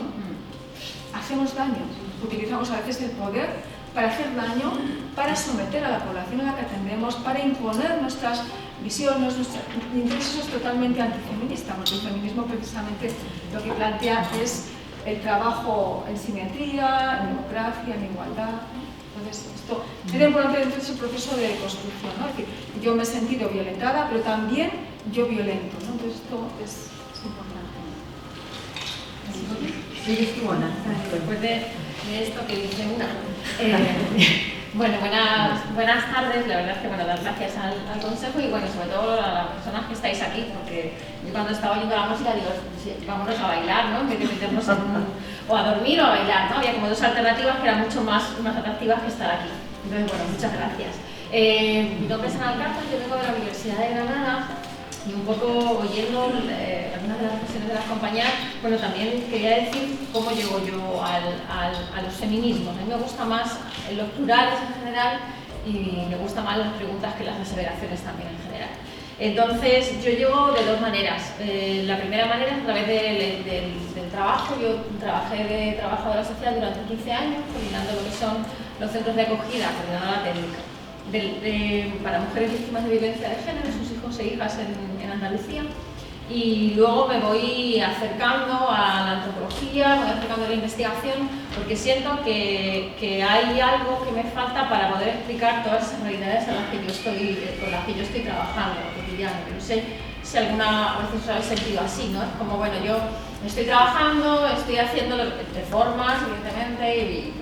hacemos daño. Utilizamos a veces el poder para hacer daño, para someter a la población a la que atendemos, para imponer nuestras visiones, nuestros intereses. Es totalmente antifeminista, porque el feminismo precisamente lo que plantea es el trabajo en simetría, en democracia, en igualdad. Entonces, esto era importante dentro de ese proceso de construcción, ¿no? Es decir, yo me he sentido violentada, pero también yo violento, ¿no? Entonces, esto es importante. Sigues tú, Ana. Después de de esto que dice una. Bueno, buenas tardes. La verdad es que dar gracias al Consejo y sobre todo a las personas que estáis aquí, porque yo cuando estaba oyendo la música digo, sí, vámonos a bailar, ¿no? En vez de meternos o a dormir o a bailar, ¿no? Había como dos alternativas que eran mucho más atractivas que estar aquí. Entonces, muchas gracias. Mi nombre es Ana Alcázar, yo vengo de la Universidad de Granada y un poco oyendo algunas de las reflexiones de las compañeras, también quería decir cómo llego yo a los feminismos. A mí me gusta más los plurales en general y me gustan más las preguntas que las aseveraciones también en general. Entonces, yo llego de dos maneras. La primera manera es a través del trabajo. Yo trabajé de trabajadora social durante 15 años, coordinando lo que son los centros de acogida, coordinadora técnica para mujeres víctimas de violencia de género, sus hijos e hijas en Andalucía. Y luego me voy acercando a la antropología, me voy acercando a la investigación, porque siento que hay algo que me falta para poder explicar todas esas realidades con las que yo estoy trabajando en lo cotidiano. No sé si alguna vez os habéis sentido así, ¿no? Es como, yo estoy trabajando, estoy haciendo reformas, evidentemente, y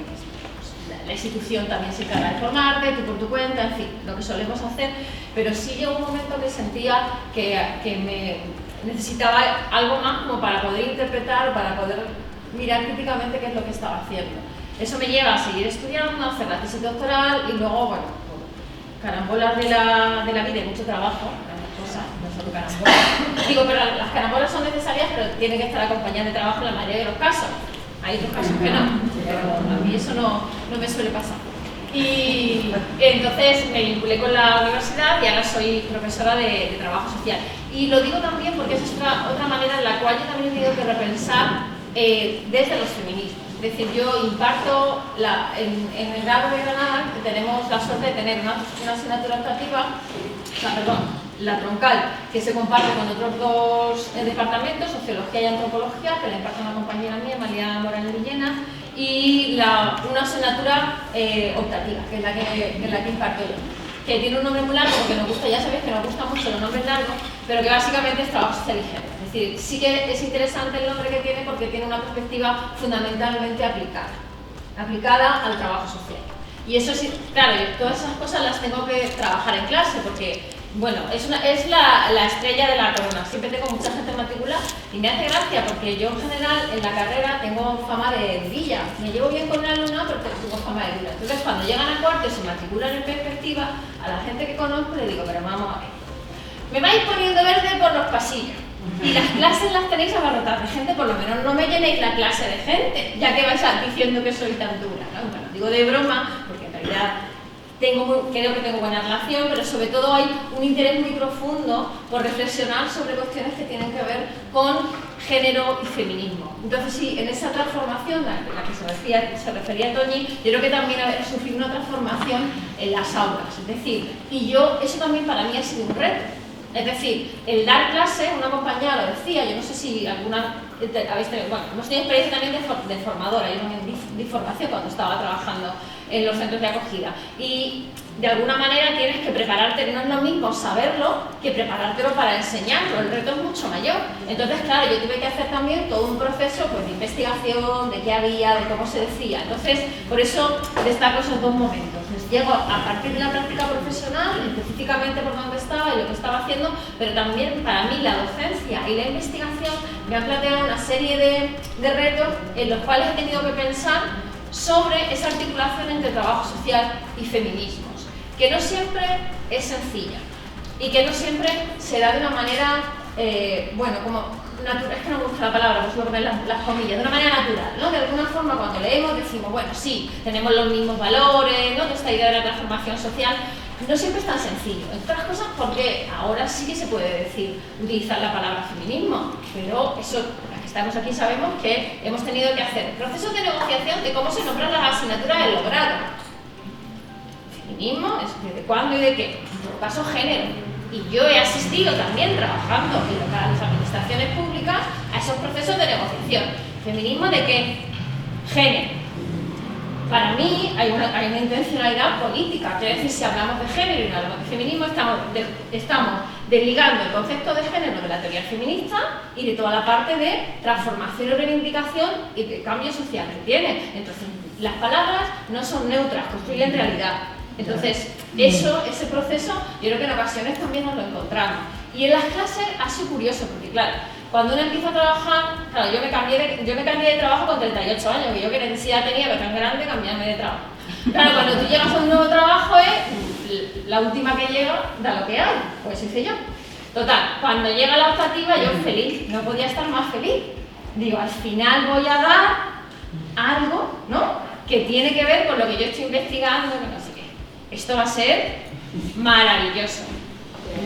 la institución también se encarga de formarte, tú por tu cuenta, en fin, lo que solemos hacer, pero sí llegó un momento que sentía que me necesitaba algo más como para poder interpretar, para poder mirar críticamente qué es lo que estaba haciendo. Eso me lleva a seguir estudiando, a hacer la tesis doctoral y luego, carambolas de la vida y mucho trabajo, cosas, no solo carambolas. Digo, pero las carambolas son necesarias, pero tienen que estar acompañadas de trabajo en la mayoría de los casos. Hay otros casos que no, pero a mí eso no me suele pasar. Y entonces me vinculé con la universidad y ahora soy profesora de trabajo social. Y lo digo también porque es otra manera en la cual yo también he tenido que repensar desde los feminismos. Es decir, yo imparto en el grado de Granada, que tenemos la suerte de tener una asignatura optativa, la troncal, que se comparte con otros dos departamentos, sociología y antropología, que la imparte una compañera mía, María Morales Villena, y una asignatura optativa, que es la que imparto yo, que tiene un nombre muy largo, porque nos gusta, ya sabéis que nos gustan mucho los nombres largos, pero que básicamente es trabajo social y género. Es decir, sí que es interesante el nombre que tiene porque tiene una perspectiva fundamentalmente aplicada al trabajo social. Y eso sí, claro, yo todas esas cosas las tengo que trabajar en clase porque es la estrella de la corona. Siempre tengo mucha gente matriculada y me hace gracia porque yo en general en la carrera tengo fama de durilla. Me llevo bien con el alumnado, pero tengo fama de dura. Entonces, cuando llegan a cuarto y se matriculan en perspectiva, a la gente que conozco le digo, pero vamos a ver, me vais poniendo verde por los pasillos y las clases las tenéis abarrotadas de gente, por lo menos no me llenéis la clase de gente, ya que vais diciendo que soy tan dura, ¿no? Digo de broma, porque en realidad creo que tengo buena relación, pero sobre todo hay un interés muy profundo por reflexionar sobre cuestiones que tienen que ver con género y feminismo. Entonces sí, en esa transformación a la que se refería Toñi, yo creo que también ha sufrido una transformación en las aulas, es decir, eso también para mí ha sido un reto. Es decir, el dar clase, una compañera lo decía, yo no sé si alguna habéis tenido, hemos tenido experiencia también de formadora, yo también di formación cuando estaba trabajando en los centros de acogida y de alguna manera tienes que prepararte, no es lo mismo saberlo que preparártelo para enseñarlo, el reto es mucho mayor. Entonces, claro, yo tuve que hacer también todo un proceso de investigación, de qué había, de cómo se decía. Entonces, por eso destaco esos dos momentos. Llego a partir de la práctica profesional, específicamente por dónde estaba y lo que estaba haciendo, pero también para mí la docencia y la investigación me han planteado una serie de retos en los cuales he tenido que pensar sobre esa articulación entre trabajo social y feminismos, que no siempre es sencilla y que no siempre se da de una manera, como natural, es que no me gusta la palabra, pues voy a poner las comillas, de una manera natural, ¿no? De alguna forma cuando leemos decimos, sí, tenemos los mismos valores, ¿no? Esta idea de la transformación social, no siempre es tan sencillo, entre otras cosas porque ahora sí que se puede utilizar la palabra feminismo, pero eso, las que estamos aquí sabemos que hemos tenido que hacer procesos de negociación de cómo se nombran las asignaturas del logrado. Feminismo es desde cuándo y de qué, en todo caso género. Y yo he asistido también trabajando en las administraciones públicas a esos procesos de negociación. ¿Feminismo de qué? Género. Para mí hay una intencionalidad política, es decir, si hablamos de género y no hablamos de feminismo, estamos desligando el concepto de género de la teoría feminista y de toda la parte de transformación y reivindicación y de cambio social que tiene. Entonces, las palabras no son neutras, construyen realidad. Entonces, ese proceso, yo creo que en ocasiones también nos lo encontramos. Y en las clases ha sido curioso, porque claro, cuando uno empieza a trabajar, claro, yo me cambié de trabajo con 38 años, que yo qué necesidad tenía, pero tan grande, cambiarme de trabajo. Claro, cuando tú llegas a un nuevo trabajo, la última que llega da lo que hay, pues hice yo. Total, cuando llega la optativa, yo feliz, no podía estar más feliz. Digo, al final voy a dar algo, ¿no?, que tiene que ver con lo que yo estoy investigando, que no sé qué. Esto va a ser maravilloso.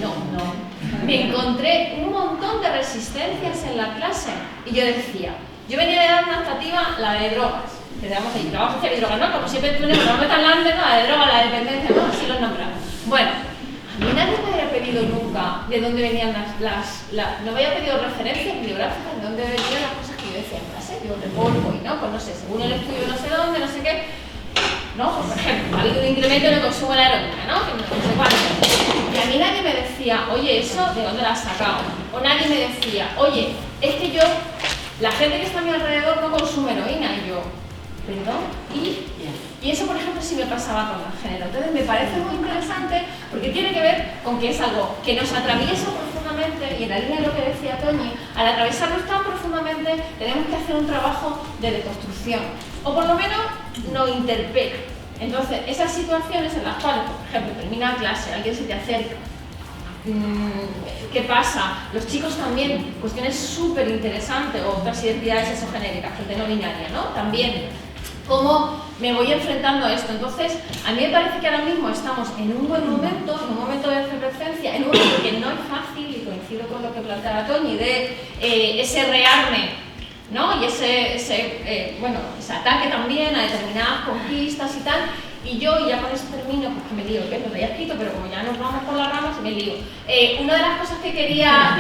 No. Me encontré un montón de resistencias en la clase y yo decía, yo venía de dar una optativa, la de drogas, que tenemos ahí, trabajo social y drogas, ¿no? Como siempre tenemos, no me tan grande, ¿no? La de drogas, la dependencia, ¿no? Así los nombramos. Bueno, a mí nadie me había pedido nunca de dónde venían no me había pedido referencias bibliográficas de dónde venían las cosas que yo decía en clase, digo, de polvo y no, pues no sé, según el estudio no sé dónde, no sé qué, ¿no? Por ejemplo, ha habido un incremento en el consumo de la heroína, ¿no? Que no sé cuánto. Y a mí nadie me decía, oye, ¿eso de dónde lo has sacado? O nadie me decía, oye, es que la gente que está a mi alrededor no consume heroína. Y yo, ¿perdón? Y eso, por ejemplo, sí me pasaba con el género. Entonces me parece muy interesante porque tiene que ver con que es algo que nos atraviesa profundamente y en la línea de lo que decía Toñi, al atravesarnos tan profundamente tenemos que hacer un trabajo de deconstrucción o por lo menos nos interpela. Entonces, esas situaciones en las cuales, por ejemplo, termina la clase, alguien se te acerca, ¿qué pasa? Los chicos también, cuestiones súper interesantes, o otras identidades exogenéricas, gente no binaria, ¿no? También, ¿cómo me voy enfrentando a esto? Entonces, a mí me parece que ahora mismo estamos en un buen momento, en un momento de efervescencia, en un momento que no es fácil, y coincido con lo que planteaba Toñi, de ese rearme, ¿no? Y ese ataque también a determinadas conquistas y tal. Y yo, ya con eso termino, porque me lío, que lo había escrito, pero como ya nos vamos por las ramas, me lío. Una de las cosas que quería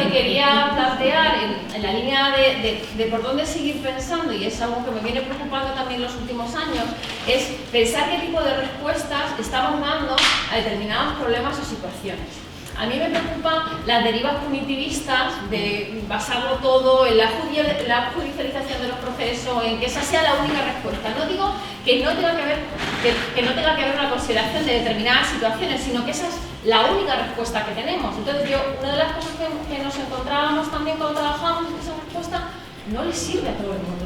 plantear en la línea de por dónde seguir pensando, y es algo que me viene preocupando también en los últimos años, es pensar qué tipo de respuestas estamos dando a determinados problemas o situaciones. A mí me preocupan las derivas punitivistas de basarlo todo en la judicialización de los procesos, en que esa sea la única respuesta. No digo que no tenga que haber una consideración de determinadas situaciones, sino que esa es la única respuesta que tenemos. Entonces una de las cosas que nos encontrábamos también cuando trabajábamos es que esa respuesta no le sirve a todo el mundo.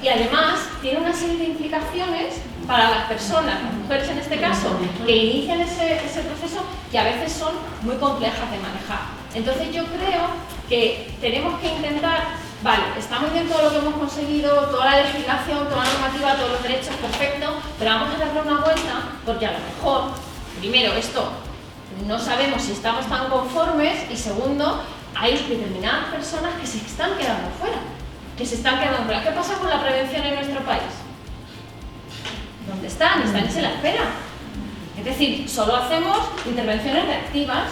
Y además tiene una serie de implicaciones para las personas, las mujeres en este caso, que inician ese proceso, que a veces son muy complejas de manejar. Entonces yo creo que tenemos que intentar, vale, está muy bien todo lo que hemos conseguido, toda la legislación, toda la normativa, todos los derechos, perfecto, pero vamos a darle una vuelta, porque a lo mejor, primero, esto no sabemos si estamos tan conformes, y segundo, hay determinadas personas que se están quedando fuera. ¿Qué pasa con la prevención en nuestro país? ¿Dónde están? Están en la espera. Es decir, solo hacemos intervenciones reactivas.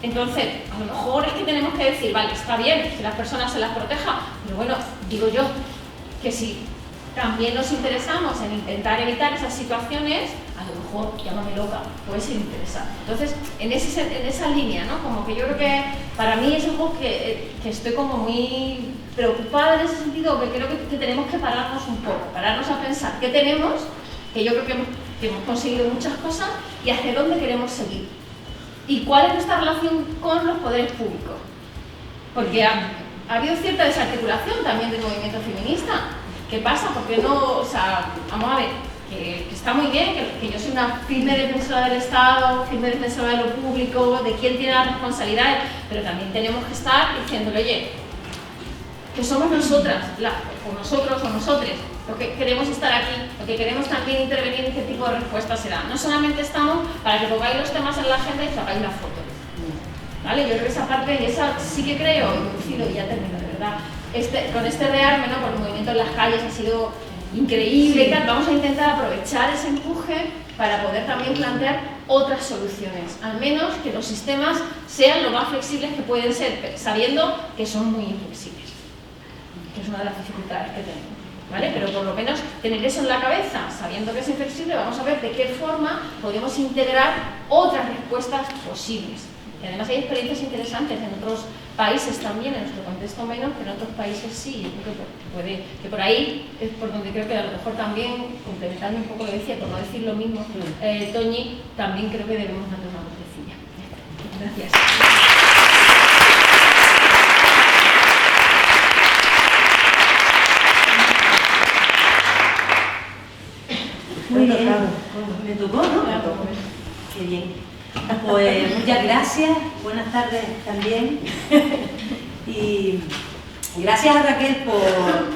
Entonces, a lo mejor es que tenemos que decir, vale, está bien que las personas se las proteja, pero bueno, digo yo, que si también nos interesamos en intentar evitar esas situaciones, a lo mejor, llámame loca, puede ser interesante. Entonces, en esa línea, ¿no? Como que yo creo que para mí es algo que estoy como muy preocupada en ese sentido, que creo que tenemos que pararnos un poco, pararnos a pensar qué tenemos, que yo creo que hemos conseguido muchas cosas, y hacia dónde queremos seguir. Y cuál es nuestra relación con los poderes públicos. Porque ha habido cierta desarticulación también del movimiento feminista. ¿Qué pasa? Porque no, o sea, vamos a ver, que está muy bien, que yo soy una firme defensora del Estado, firme defensora de lo público, de quién tiene las responsabilidades, pero también tenemos que estar diciéndole, oye, que somos nosotras, o nosotros o nosotres, lo que queremos estar aquí, lo que queremos también intervenir en qué tipo de respuesta se da. No solamente estamos para que pongáis los temas en la agenda y sacáis la foto. ¿Vale? Yo creo que esa parte, y esa sí que creo, y ya termino, de verdad, con este rearme, ¿no? Por el movimiento en las calles ha sido increíble, sí. Vamos a intentar aprovechar ese empuje para poder también plantear otras soluciones, al menos que los sistemas sean lo más flexibles que pueden ser, sabiendo que son muy inflexibles, que es una de las dificultades que tenemos, ¿vale? Pero por lo menos tener eso en la cabeza, sabiendo que es inflexible, vamos a ver de qué forma podemos integrar otras respuestas posibles. Y además hay experiencias interesantes en otros países también, en nuestro contexto menos, pero en otros países sí. Yo creo que por ahí es por donde creo que a lo mejor también, complementando un poco lo que decía, por no decir lo mismo, Toñi, también creo que debemos darle una vocecilla. Gracias. Muy bien. Me tocó, ¿no? Qué bien. Pues muchas gracias, buenas tardes también. Y gracias a Raquel por,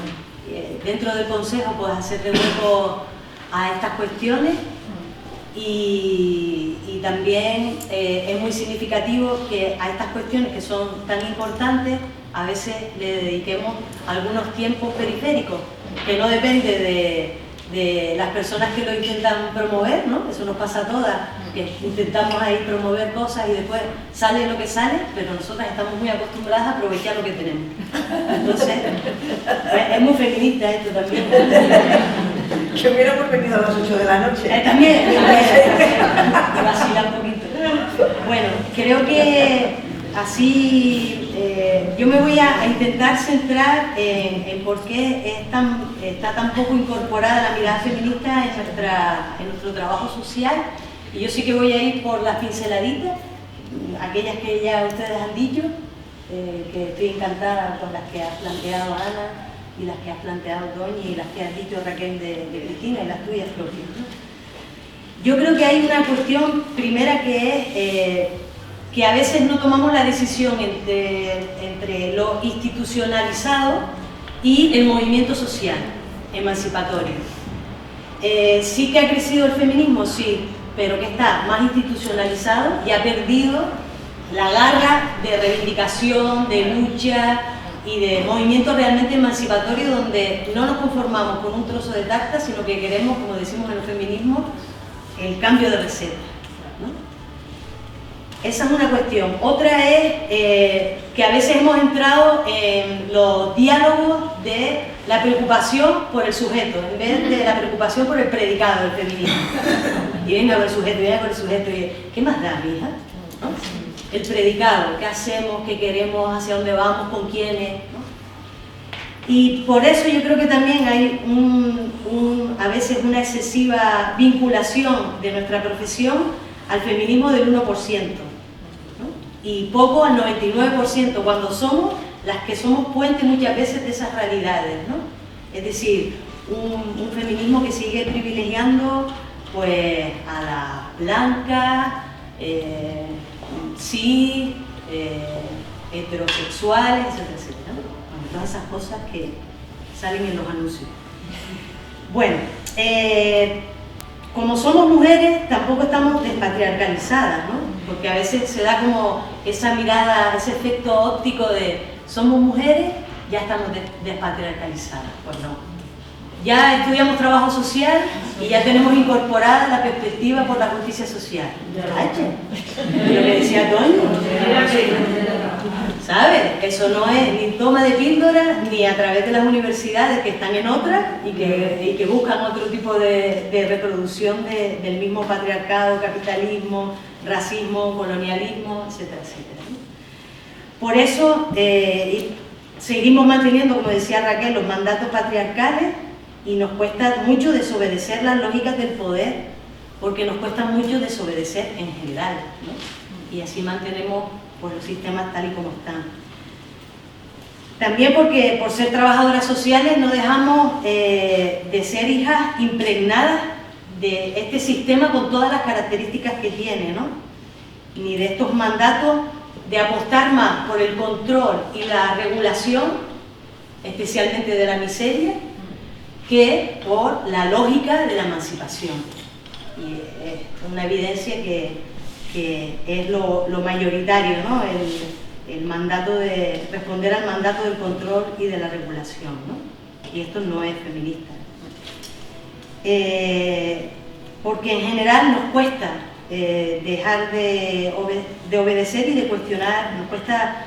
dentro del Consejo, pues hacerle hueco a estas cuestiones. Y también es muy significativo que a estas cuestiones que son tan importantes a veces le dediquemos algunos tiempos periféricos, que no depende de las personas que lo intentan promover, ¿no? Eso nos pasa a todas, que intentamos ahí promover cosas y después sale lo que sale, pero nosotras estamos muy acostumbradas a aprovechar lo que tenemos. Entonces, es muy feminista esto también. Que hubiéramos venido a las 8 de la noche. También, y vacila un poquito. Bueno, creo que así yo me voy a intentar centrar en por qué está tan poco incorporada la mirada feminista en nuestro trabajo social, y yo sí que voy a ir por las pinceladitas, aquellas que ya ustedes han dicho, que estoy encantada con las que ha planteado Ana y las que has planteado Toñi y las que has dicho Raquel de Cristina y las tuyas, Claudia, ¿no? Yo creo que hay una cuestión primera que es que a veces no tomamos la decisión entre lo institucionalizado y el movimiento social emancipatorio. Sí que ha crecido el feminismo, sí, pero que está más institucionalizado y ha perdido la garra de reivindicación, de lucha y de movimiento realmente emancipatorio, donde no nos conformamos con un trozo de tarta, sino que queremos, como decimos en el feminismo, el cambio de receta, ¿no? Esa es una cuestión. Otra es que a veces hemos entrado en los diálogos de la preocupación por el sujeto, en vez de la preocupación por el predicado del feminismo. Y venga por el sujeto, y venga por el sujeto, y ¿qué más da, mija? ¿No? El predicado, qué hacemos, qué queremos, hacia dónde vamos, con quiénes, ¿no? Y por eso yo creo que también hay a veces una excesiva vinculación de nuestra profesión al feminismo del 1%, ¿no? Y poco al 99%, cuando somos las que somos puentes muchas veces de esas realidades, ¿no? Es decir, un feminismo que sigue privilegiando pues a las blancas, sí, heterosexuales, etcétera, etcétera, ¿no? Todas esas cosas que salen en los anuncios. Bueno, como somos mujeres, tampoco estamos despatriarcalizadas, ¿no? Porque a veces se da como esa mirada, ese efecto óptico de somos mujeres, ya estamos despatriarcalizadas. Pues no. Ya estudiamos trabajo social y ya tenemos incorporada la perspectiva por la justicia social. Lo que decía Toño, ¿sabes? Eso no es ni toma de píldora ni a través de las universidades que están en otras y que buscan otro tipo de reproducción del mismo patriarcado, capitalismo, racismo, colonialismo, etcétera, etcétera. Por eso seguimos manteniendo, como decía Raquel, los mandatos patriarcales, y nos cuesta mucho desobedecer las lógicas del poder, porque nos cuesta mucho desobedecer en general, ¿no? Y así mantenemos pues, los sistemas tal y como están. También porque por ser trabajadoras sociales no dejamos de ser hijas impregnadas de este sistema con todas las características que tiene, ¿no? Ni de estos mandatos de apostar más por el control y la regulación, especialmente de la miseria, que por la lógica de la emancipación. Y es una evidencia que es lo mayoritario, ¿no? El mandato de responder al mandato del control y de la regulación, ¿no? Y esto no es feminista. Porque en general nos cuesta dejar de obedecer y de cuestionar, nos cuesta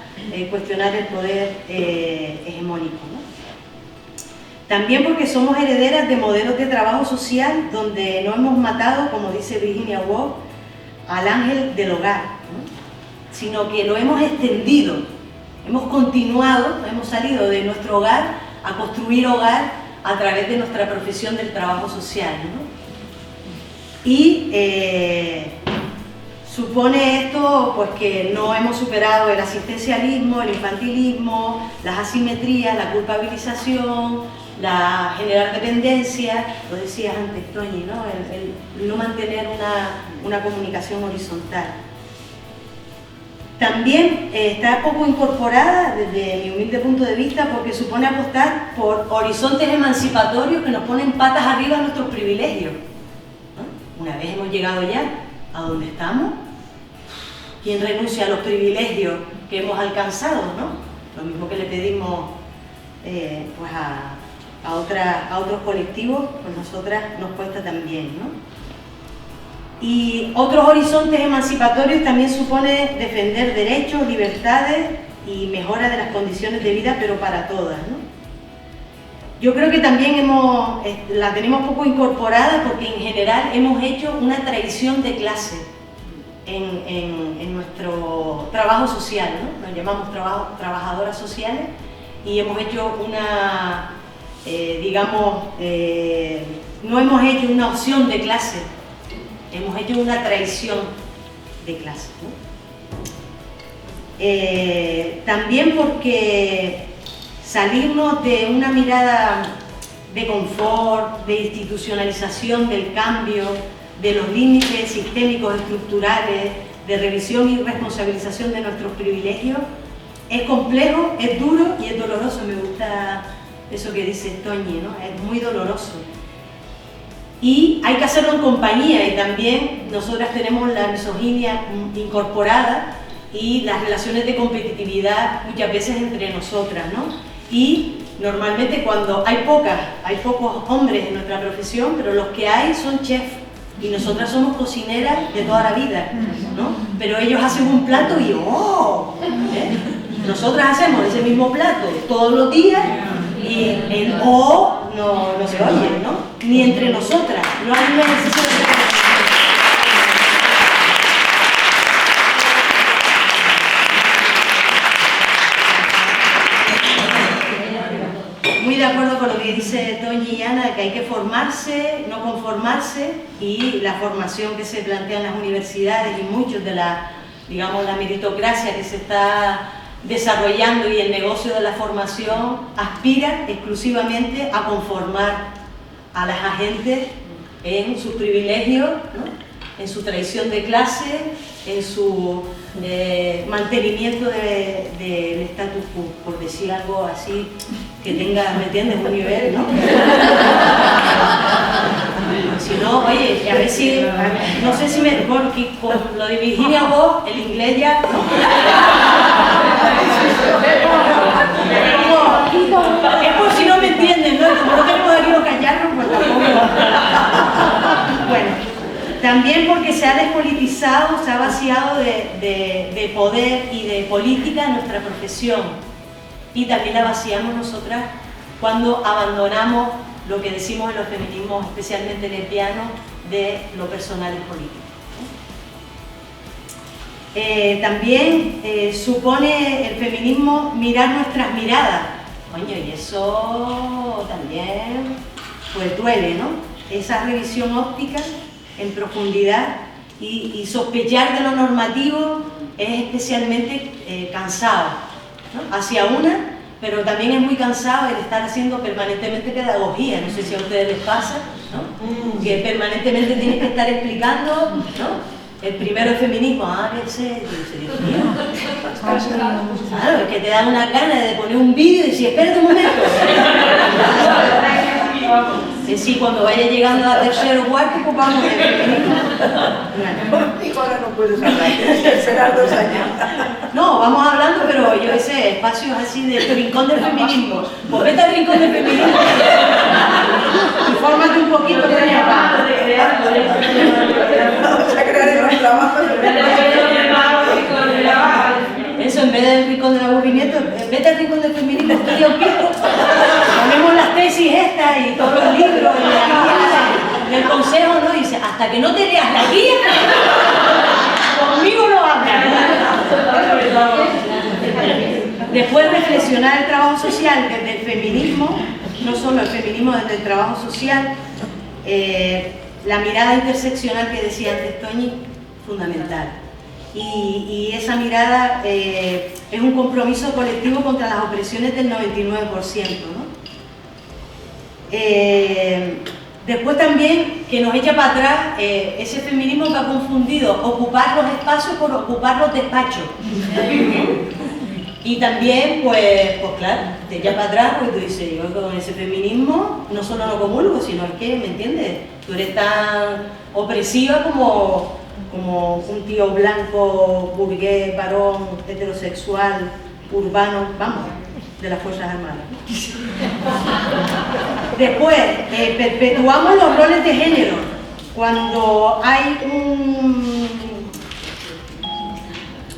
cuestionar el poder hegemónico, ¿no? También porque somos herederas de modelos de trabajo social donde no hemos matado, como dice Virginia Woolf, al ángel del hogar, ¿no? sino que lo hemos extendido, hemos continuado, hemos salido de nuestro hogar a construir hogar a través de nuestra profesión del trabajo social, ¿no? Y supone esto pues que no hemos superado el asistencialismo, el infantilismo, las asimetrías, la culpabilización, la generar dependencia, lo decías antes, Toñi, ¿no? El no mantener una comunicación horizontal. También está poco incorporada desde mi humilde punto de vista porque supone apostar por horizontes emancipatorios que nos ponen patas arriba a nuestros privilegios, ¿no? Una vez hemos llegado ya a donde estamos, ¿quién renuncia a los privilegios que hemos alcanzado, ¿no? Lo mismo que le pedimos pues a otros colectivos, pues nosotras nos cuesta también, ¿no? Y otros horizontes emancipatorios también supone defender derechos, libertades y mejora de las condiciones de vida, pero para todas, ¿no? Yo creo que también la tenemos poco incorporada porque en general hemos hecho una traición de clase en nuestro trabajo social, ¿no? Nos llamamos trabajadoras sociales y hemos hecho no hemos hecho una opción de clase, hemos hecho una traición de clase, ¿no? También porque salirnos de una mirada de confort, de institucionalización del cambio, de los límites sistémicos estructurales, de revisión y responsabilización de nuestros privilegios, es complejo, es duro y es doloroso. Me gusta eso que dice Toñi, ¿no? Es muy doloroso. Y hay que hacerlo en compañía, y también nosotras tenemos la misoginia incorporada y las relaciones de competitividad muchas veces entre nosotras, ¿no? Y normalmente cuando hay pocos hombres en nuestra profesión, pero los que hay son chefs y nosotras somos cocineras de toda la vida, ¿no? Pero ellos hacen un plato y ¡oh! Nosotras hacemos ese mismo plato todos los días y el ¡oh! No se oye, ¿no? Ni entre nosotras, no hay una necesidad de... Muy de acuerdo con lo que dice Toñi y Ana, que hay que formarse, no conformarse, y la formación que se plantea en las universidades y muchos de la meritocracia que se está desarrollando y el negocio de la formación aspira exclusivamente a conformar a las agentes en sus privilegios, ¿no? En su traición de clase, en su mantenimiento del status quo, por decir algo así que tenga, ¿me entiendes?, un nivel, ¿no? Si no, oye, a ver si, no sé si porque con lo de Virginia Woolf, el inglés ya, ¿no? Es por si no me entienden, ¿no? Como no tenemos aquí los callarnos, pues tampoco. Bueno, también porque se ha despolitizado, se ha vaciado de poder y de política en nuestra profesión. Y también la vaciamos nosotras cuando abandonamos lo que decimos en los feminismos, especialmente lesbianos, de lo personal y político. También supone el feminismo mirar nuestras miradas. Coño, y eso también pues duele, ¿no? Esa revisión óptica en profundidad y sospechar de lo normativo es especialmente cansado, ¿no? Hacia una, pero también es muy cansado el estar haciendo permanentemente pedagogía. No sé si a ustedes les pasa, ¿no? Que permanentemente tienes que estar explicando, ¿no? El primero es feminismo, ¿qué sé? Claro, es que te dan una gana de poner un vídeo y decir, espérate un momento. Que sí, cuando vaya llegando a tercero o cuarto, pues vamos a Conmigo ahora no puedes hablar, tienes que esperar 2 años. No, vamos hablando, pero yo sé, espacios así del rincón del feminismo. Pues vete al rincón del feminismo y fórmate un poquito de Vamos a crear en los trabajos. Eso, en vez del rincón del aburrimiento, vete al rincón del feminismo, estudia un poco, ponemos las tesis estas y todos los libros y la guía del consejo, ¿no? Y dice, hasta que no te leas la guía, conmigo no hablas. mirar el trabajo social desde el feminismo, no solo el feminismo desde el trabajo social, la mirada interseccional que decía antes Toñi, fundamental. Y esa mirada es un compromiso colectivo contra las opresiones del 99%, ¿no? Después también que nos echa para atrás ese feminismo que ha confundido ocupar los espacios por ocupar los despachos. Y también, pues claro, te echa para atrás porque tú dices, yo con ese feminismo no solo no comulgo, sino es que, ¿me entiendes? Tú eres tan opresiva como un tío blanco, burgués, varón, heterosexual, urbano, vamos, de las Fuerzas Armadas. Después, perpetuamos los roles de género. Cuando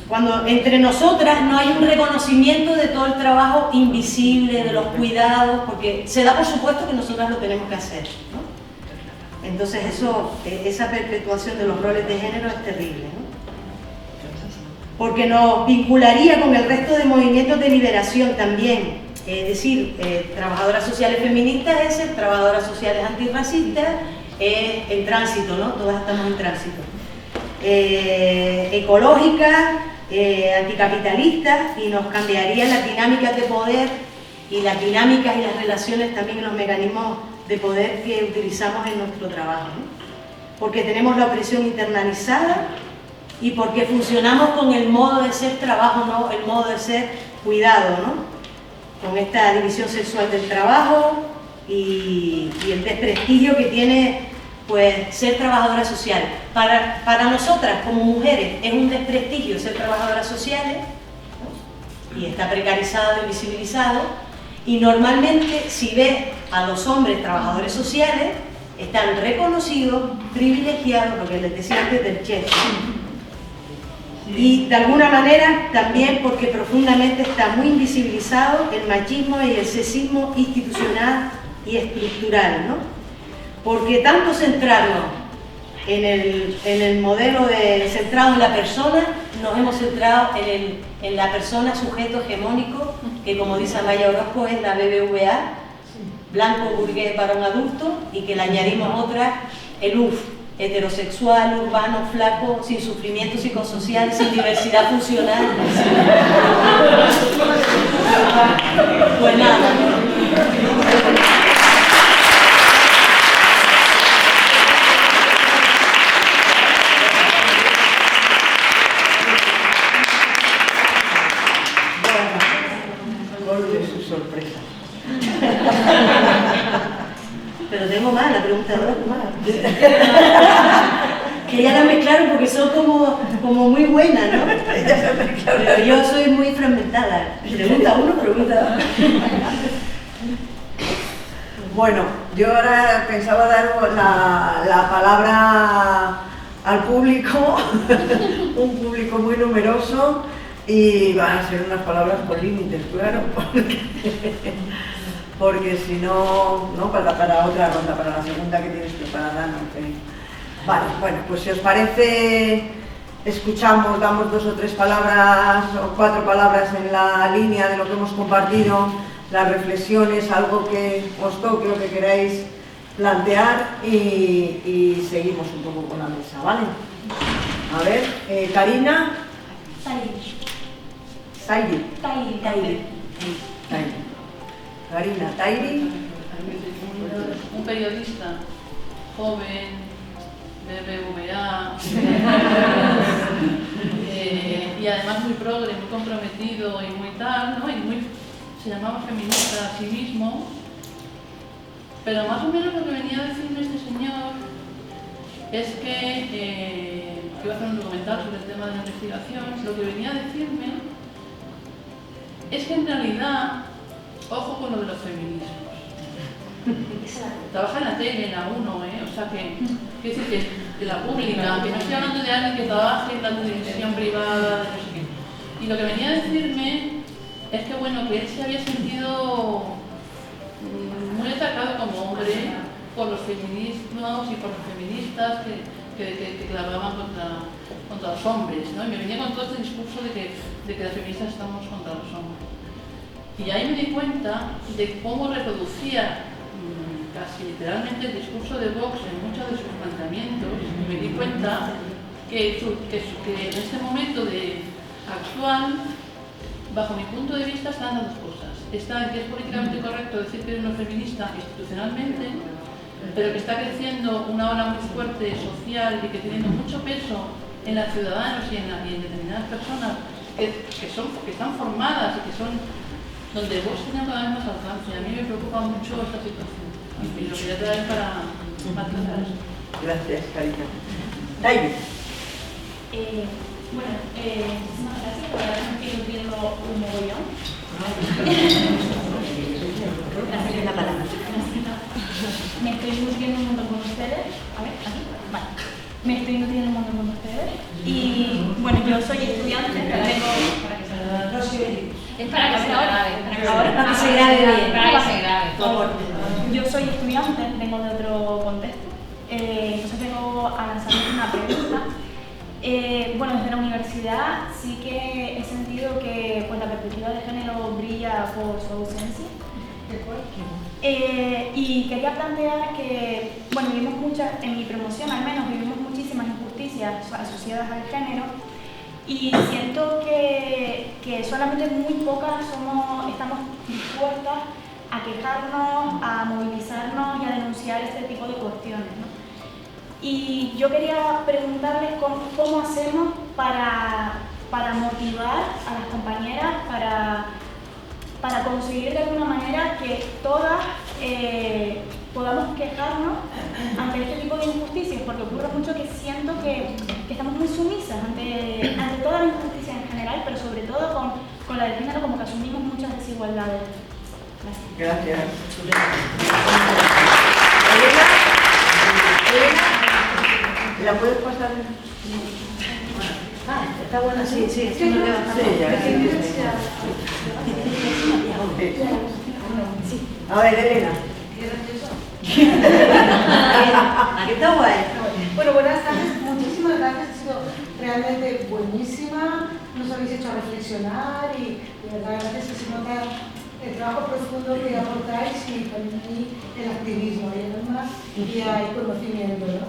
cuando entre nosotras no hay un reconocimiento de todo el trabajo invisible, de los cuidados, porque se da por supuesto que nosotras lo tenemos que hacer, ¿no? Entonces esa perpetuación de los roles de género es terrible, ¿no? Porque nos vincularía con el resto de movimientos de liberación también. Es decir, trabajadoras sociales feministas es ser trabajadoras sociales antirracistas, en tránsito, ¿no? Todas estamos en tránsito. Ecológicas, anticapitalistas, y nos cambiarían las dinámicas de poder y las dinámicas y las relaciones también en los mecanismos de poder que utilizamos en nuestro trabajo, ¿no? Porque tenemos la opresión internalizada y porque funcionamos con el modo de ser trabajo, no el modo de ser cuidado, ¿no? Con esta división sexual del trabajo y el desprestigio que tiene, pues, ser trabajadora social. Para nosotras como mujeres es un desprestigio ser trabajadoras sociales, ¿no? Y está precarizado, invisibilizado, y normalmente si ves a los hombres trabajadores sociales están reconocidos, privilegiados, lo que les decía antes del chef. Y de alguna manera también porque profundamente está muy invisibilizado el machismo y el sexismo institucional y estructural, ¿no? Porque tanto centrarnos en el modelo centrado en la persona, nos hemos centrado en la persona sujeto hegemónico, que como dice Amaya Orozco es la BBVA, blanco, burgués, varón adulto, y que le añadimos otra, el UF, heterosexual, urbano, flaco, sin sufrimiento psicosocial, sin diversidad funcional. Pues nada. Gol de su sorpresa. Pero tengo más, la pregunta de más. Que ya la mezclaron porque son como muy buenas, ¿no? Pero yo soy muy fragmentada. Pregunta uno, pregunta dos. Bueno, yo ahora pensaba dar la palabra al público, un público muy numeroso, y van a ser unas palabras con límites, claro, porque si no, para otra ronda, para la segunda que tienes preparada, no. Vale, bueno, pues si os parece, escuchamos, damos 2 o 3 palabras o 4 palabras en la línea de lo que hemos compartido, las reflexiones, algo que os toque o que queráis plantear, y seguimos un poco con la mesa, ¿vale? A ver, Karina. Tairi. Karina, Tairi. Un periodista joven, BBVA, y además muy progre, muy comprometido y muy tal, ¿no? Se llamaba feminista a sí mismo, pero más o menos lo que venía a decirme este señor es que iba a hacer un documental sobre el tema de la investigación. Lo que venía a decirme es que en realidad, ojo con lo de los feminismos. Trabaja en la tele, en la 1, o sea que decir que la pública, que no estoy hablando de alguien que trabaje en la televisión privada, de no sé qué. Y lo que venía a decirme es que, bueno, que él se había sentido muy atacado como hombre por los feminismos y por los feministas que clamaban contra los hombres, ¿no? Y me venía con todo este discurso de que las feministas estamos contra los hombres. Y ahí me di cuenta de cómo reproducía casi literalmente el discurso de Vox en muchos de sus planteamientos. Y me di cuenta que en este momento actual, bajo mi punto de vista, están las dos cosas. Está en que es políticamente correcto decir que eres una feminista institucionalmente, pero que está creciendo una ola muy fuerte social y que teniendo mucho peso en los ciudadanos y en determinadas personas que están formadas y que son donde vos tenés cada vez más alcance. A mí me preocupa mucho esta situación y lo quería traer para tratar eso. Gracias, Karina. David. Bueno, muchísimas gracias. La verdad es que estoy nutriendo un mogollón. Me estoy nutriendo un montón con ustedes. A ver, aquí. Vale. Me estoy nutriendo un montón con ustedes. Y bueno, yo soy estudiante. Tengo. Es para que se grabe. Para que se grabe bien. Para que se grabe. Yo soy estudiante, vengo de otro contexto. Entonces vengo a lanzarles una pregunta. Bueno, desde la universidad sí que he sentido que pues, la perspectiva de género brilla por su ausencia. Y quería plantear que, bueno, en mi promoción al menos, vivimos muchísimas injusticias asociadas al género y siento que solamente muy pocas estamos dispuestas a quejarnos, a movilizarnos y a denunciar este tipo de cuestiones, ¿no? Y yo quería preguntarles cómo hacemos para motivar a las compañeras, para conseguir de alguna manera que todas podamos quejarnos ante este tipo de injusticias, porque ocurre mucho que siento que estamos muy sumisas ante toda la injusticia en general, pero sobre todo con la del género, como que asumimos muchas desigualdades. Gracias. ¿La puedes pasar? Está buena, sí, no queda. Sí, ya. A ver, Elena. Aquí está guay. Bueno, buenas tardes, muchísimas gracias, ha sido realmente buenísima, nos habéis hecho reflexionar y de verdad gracias que se nota el trabajo profundo que aportáis y también el activismo, hay normas y hay conocimiento, ¿no?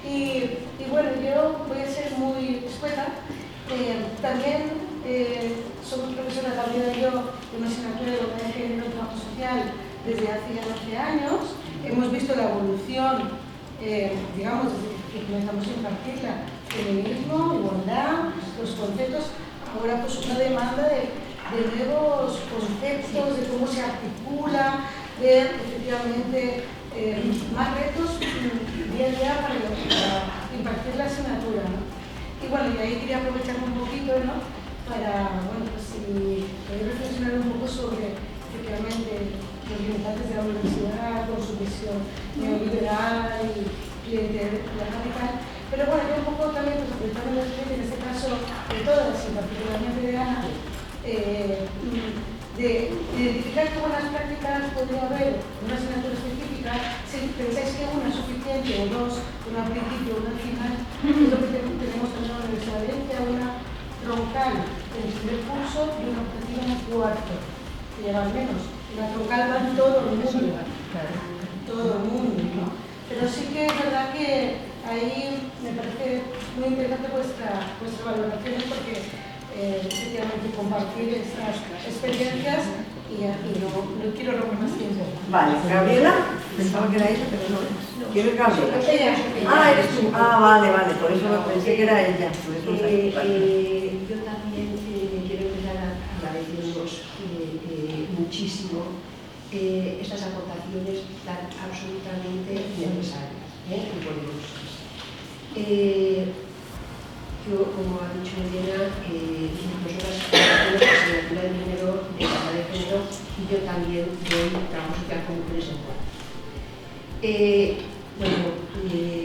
Y bueno, yo voy a ser muy escueta, también somos profesora Gabriela y yo de una asignatura de igualdad de género y trabajo social desde hace ya 12 años, hemos visto la evolución, digamos, desde que comenzamos a impartirla, feminismo, igualdad, los conceptos, ahora pues una demanda de nuevos conceptos, de cómo se articula, de efectivamente más retos día a día para impartir la asignatura, ¿no? Y bueno, y ahí quería aprovecharme un poquito, ¿no? Para, bueno, pues si podéis reflexionar un poco sobre efectivamente los limitantes de la universidad con su visión neoliberal y clientelar y tal. Pero bueno, yo un poco también, pues aprovechando la experiencia, en este caso de todas, y particularmente de Ana, de identificar qué buenas prácticas podría haber en una asignatura específica, si pensáis que una es suficiente o dos, una al principio o una al final, es lo que tenemos en la Universidad de Valencia, una troncal en el primer curso y una optativa en el cuarto, que lleva al menos. La troncal va en todo el mundo, ¿no? Pero sí que es verdad que ahí me parece muy interesante vuestra valoración porque efectivamente compartir estas experiencias y no quiero robar más tiempo. Vale, Gabriela, pensaba que era ella, pero no es. ¿Quién es Gabriela? Ah, eres tú. Ah, vale, por eso pensé que era ella. Yo también quiero empezar agradeciéndoos muchísimo estas aportaciones tan absolutamente necesarias y poderosas. Yo, como ha dicho Elena, nosotras hacemos la asignatura de género, de igualdad de género, y yo también doy trabajo social con mujeres en cuarto.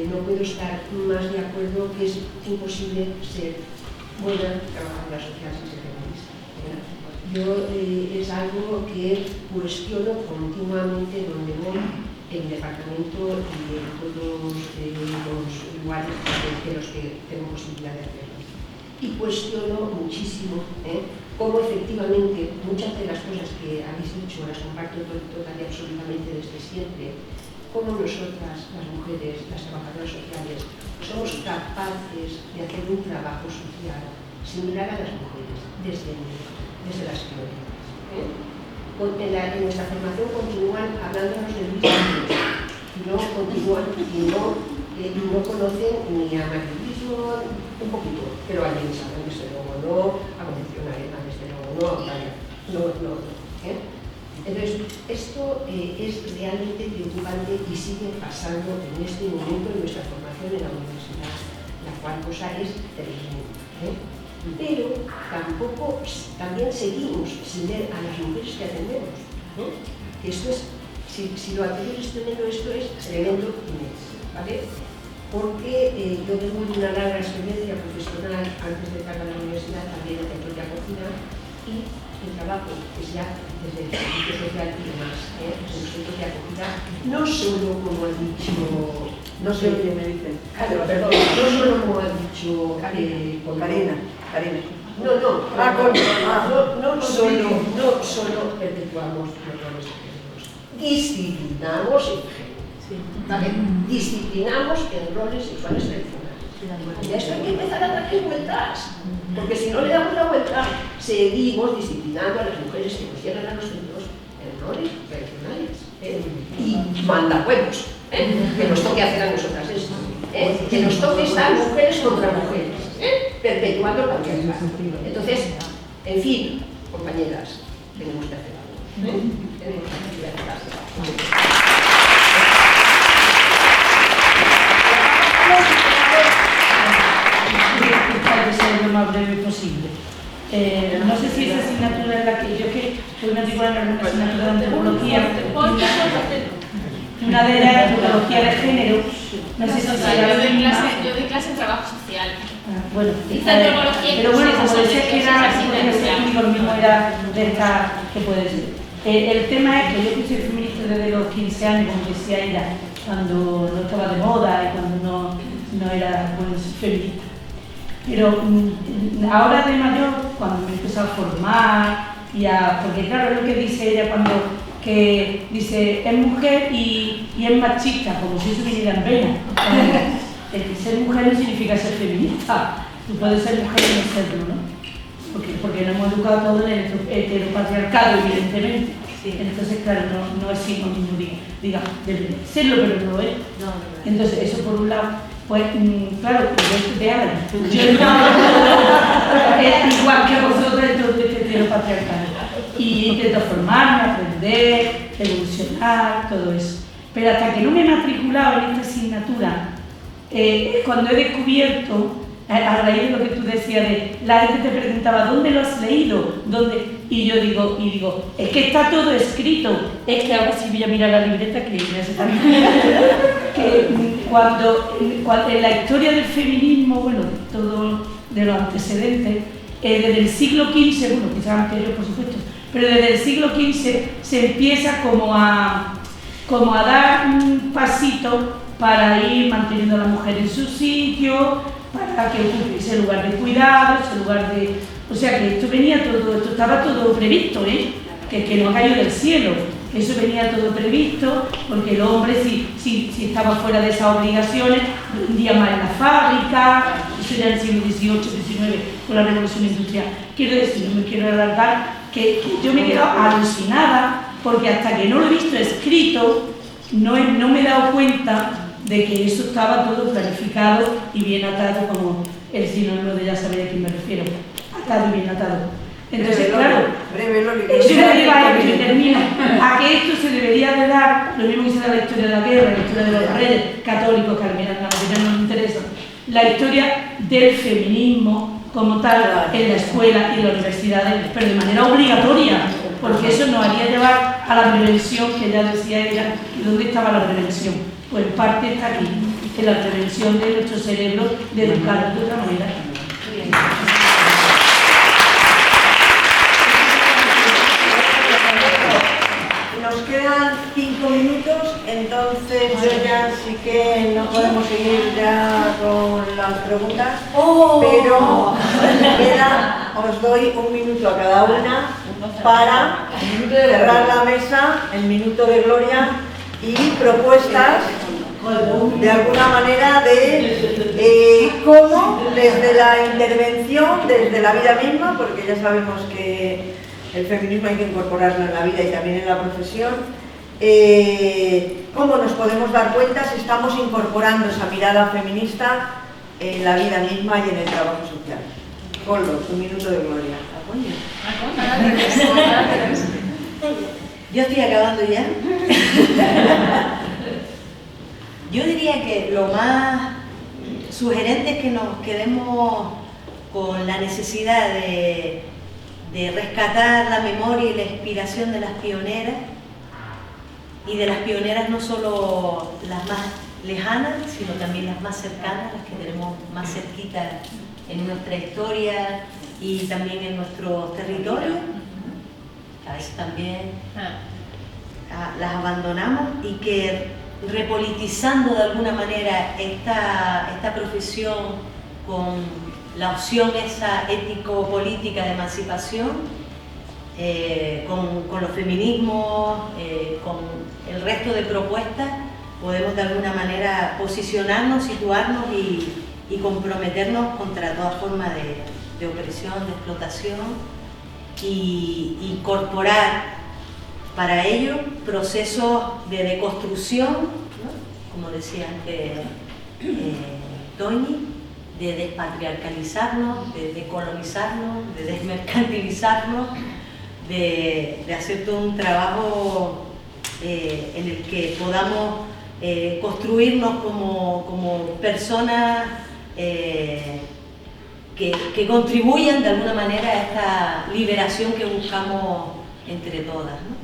No puedo estar más de acuerdo que es imposible ser buena trabajadora social sin ser feminista. Yo es algo que cuestiono continuamente donde voy, en el departamento y en todos los lugares de los que tengo posibilidad de hacerlo. y cuestiono muchísimo cómo efectivamente muchas de las cosas que habéis dicho las comparto total y absolutamente desde siempre, cómo nosotras, las mujeres, las trabajadoras sociales, somos capaces de hacer un trabajo social similar a las mujeres desde las prioridades. En nuestra formación continúan hablándonos del mismo y no continúan y no conocen ni a materialismo, un poquito, pero a James Allen, desde luego no, a Concepción Arena, desde luego no, a Playa, no. Entonces, esto es realmente preocupante y sigue pasando en este momento en nuestra formación en la universidad, la cual cosa es terrible. Pero también seguimos sin ver a las mujeres que atendemos. Que esto es, si lo anterior es tremendo, esto es tremendo inmenso, ¿vale? Porque yo tengo una larga experiencia profesional antes de entrar a la universidad, también en centros de acogida, y el trabajo es ya desde el servicio social y demás, en los centros de acogida, no solo como ha dicho... No sé lo que me dicen. Perdón, no solo como ha dicho Karina. No solo perpetuamos los roles géneros, disciplinamos el género, ¿vale? Disciplinamos en roles sexuales tradicionales. Y a esto hay que empezar a darle vueltas, porque si no le damos la vuelta, seguimos disciplinando a las mujeres que nos llegan a los centros en roles tradicionales. Y mandahuevos, que nos toque hacer a nosotras esto, que nos toque estar mujeres contra mujeres, perpetuando el patriarcado. Entonces, en fin, compañeras, tenemos que hacer algo. Tenemos que hacer algo. Tratar de ser lo más breve posible. No sé si esa asignatura es la que yo que soy matriculada en una asignatura de antropología, una de ellas es antropología de género. No sé si yo doy clase en trabajo social. Bueno, pero bueno, como decía que era lo mismo era de esta que puede ser. El tema es que yo que soy feminista desde los 15 años, como decía ella, cuando no estaba de moda y cuando no era feminista. Pero ahora de mayor, cuando me he empezado a formar, porque claro, es lo que dice ella cuando dice es mujer y es machista, como si eso viniera en vena. Ser mujer no significa ser feminista. Tú puedes ser mujer y no serlo, ¿no? Porque nos hemos educado todos en el heteropatriarcado, evidentemente. Sí. Entonces, claro, no es sinónimo, digamos, debe serlo, pero no lo es. Entonces, eso por un lado, pues, claro, pues de algo. Yo es igual que vosotros dentro de este heteropatriarcado. Y intento formarme, aprender, evolucionar, todo eso. Pero hasta que no me he matriculado en esta asignatura, cuando he descubierto, a raíz de lo que tú decías, la gente te preguntaba, ¿dónde lo has leído? ¿Dónde? Y yo digo, es que está todo escrito. Es que ahora sí voy a mirar la libreta que me hace también. Que cuando en la historia del feminismo, bueno, todo de los antecedentes, desde el siglo XV, bueno, quizás anterior por supuesto, pero desde el siglo XV se empieza como a dar un pasito para ir manteniendo a la mujer en su sitio, para que ocupe ese lugar de cuidado, ese lugar de... O sea que esto venía todo, esto estaba todo previsto, que no cayó del cielo, que eso venía todo previsto, porque el hombre si estaba fuera de esas obligaciones, vendía más en la fábrica, eso ya en el siglo XVIII, XIX, con la revolución industrial. Quiero decir, no me quiero alargar, que yo me he quedado alucinada, porque hasta que no lo he visto escrito, no me he dado cuenta de que eso estaba todo planificado y bien atado, como el sinónimo de ya saber a quién me refiero, atado y bien atado. Entonces, claro, eso me lleva a que termino, a que esto se debería de dar, lo mismo que se da la historia de la guerra, la historia de los reyes católicos, que al final la mayoría no nos interesa, la historia del feminismo como tal en la escuela y en las universidades, pero de manera obligatoria, porque eso nos haría llevar a la prevención, que ya decía ella, ¿y dónde estaba la prevención? Pues en parte está aquí, en la prevención de nuestro cerebro, de educar de otra manera. Nos quedan 5 minutos, entonces... entonces yo ya sí que no podemos seguir ya con las preguntas, pero os doy un minuto a cada una para cerrar la mesa, el minuto de gloria y propuestas de alguna manera de cómo desde la intervención, desde la vida misma, porque ya sabemos que el feminismo hay que incorporarlo en la vida y también en la profesión, cómo nos podemos dar cuenta si estamos incorporando esa mirada feminista en la vida misma y en el trabajo social. Coldo, un minuto de gloria. Yo estoy acabando ya. Yo diría que lo más sugerente es que nos quedemos con la necesidad de rescatar la memoria y la inspiración de las pioneras, y de las pioneras no solo las más lejanas, sino también las más cercanas, las que tenemos más cerquita en nuestra historia y también en nuestros territorios. A veces también las abandonamos, y que repolitizando de alguna manera esta profesión con la opción esa ético-política de emancipación, con los feminismos, con el resto de propuestas, podemos de alguna manera posicionarnos, situarnos y comprometernos contra toda forma de opresión, de explotación, y incorporar para ello procesos de deconstrucción, ¿no? Como decía antes Toñi, de despatriarcalizarnos, de decolonizarnos, de desmercantilizarnos, de hacer todo un trabajo en el que podamos construirnos como personas que contribuyan de alguna manera a esta liberación que buscamos entre todas, ¿no?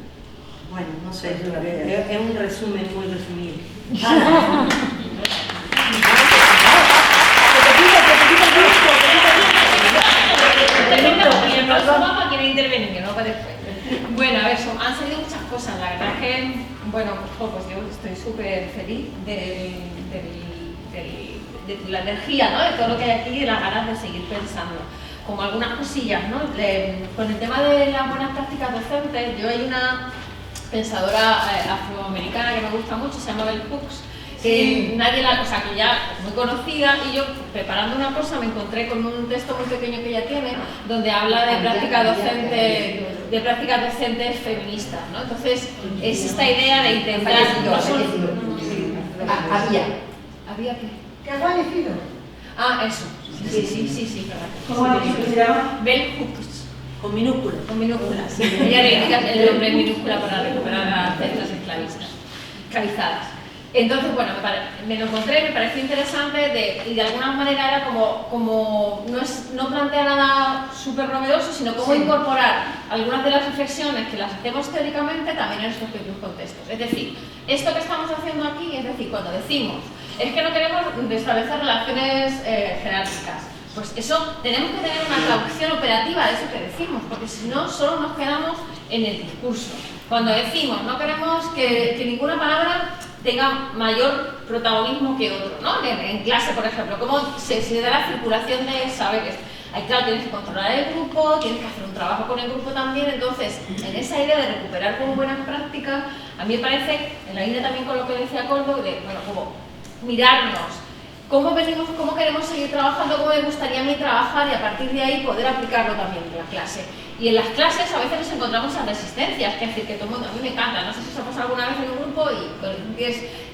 Bueno, no sé, es un resumen muy resumido. Y el próximo mapa quiere intervenir, que no para después. Bueno, a ver, han salido muchas cosas. La verdad es que, bueno, pues yo estoy súper feliz de la energía, ¿no? De todo lo que hay aquí y las ganas de seguir pensando. Como algunas cosillas, ¿no? Con el tema de las buenas prácticas docentes, yo hay una pensadora afroamericana que me gusta mucho, se llama Bell Hooks, que nadie o sea, que ya es muy conocida, y yo preparando una cosa me encontré con un texto muy pequeño que ella tiene, donde habla de prácticas docentes feministas, ¿no? Entonces es esta idea de intentar... ¿Había qué? ¿Qué ha fallecido? Ah, eso. Sí, verdad. ¿Cómo ha dicho que se llama? Bell Hooks. Con minúsculas. Con minúsculas, sí. Ella reivindica el nombre en minúscula para recuperar a las celdas esclavizadas. Entonces, bueno, me lo encontré, me pareció interesante y de alguna manera era como no plantea nada súper novedoso, sino cómo incorporar algunas de las reflexiones que las hacemos teóricamente también en estos propios contextos. Es decir, esto que estamos haciendo aquí, es decir, cuando decimos es que no queremos establecer relaciones jerárquicas, pues eso tenemos que tener una traducción operativa de eso que decimos, porque si no, solo nos quedamos en el discurso. Cuando decimos no queremos que ninguna palabra tenga mayor protagonismo que otro, ¿no? En clase, por ejemplo, cómo se da la circulación de saberes. Ahí, claro, tienes que controlar el grupo, tienes que hacer un trabajo con el grupo también. Entonces, en esa idea de recuperar como buenas prácticas, a mí me parece, en la línea también con lo que decía Coldo, de, bueno, como mirarnos, cómo queremos seguir trabajando, cómo me gustaría a mí trabajar, y a partir de ahí poder aplicarlo también en la clase. Y en las clases a veces nos encontramos a resistencias, que es decir, que todo el mundo, a mí me encanta, no sé si os ha pasado alguna vez en un grupo y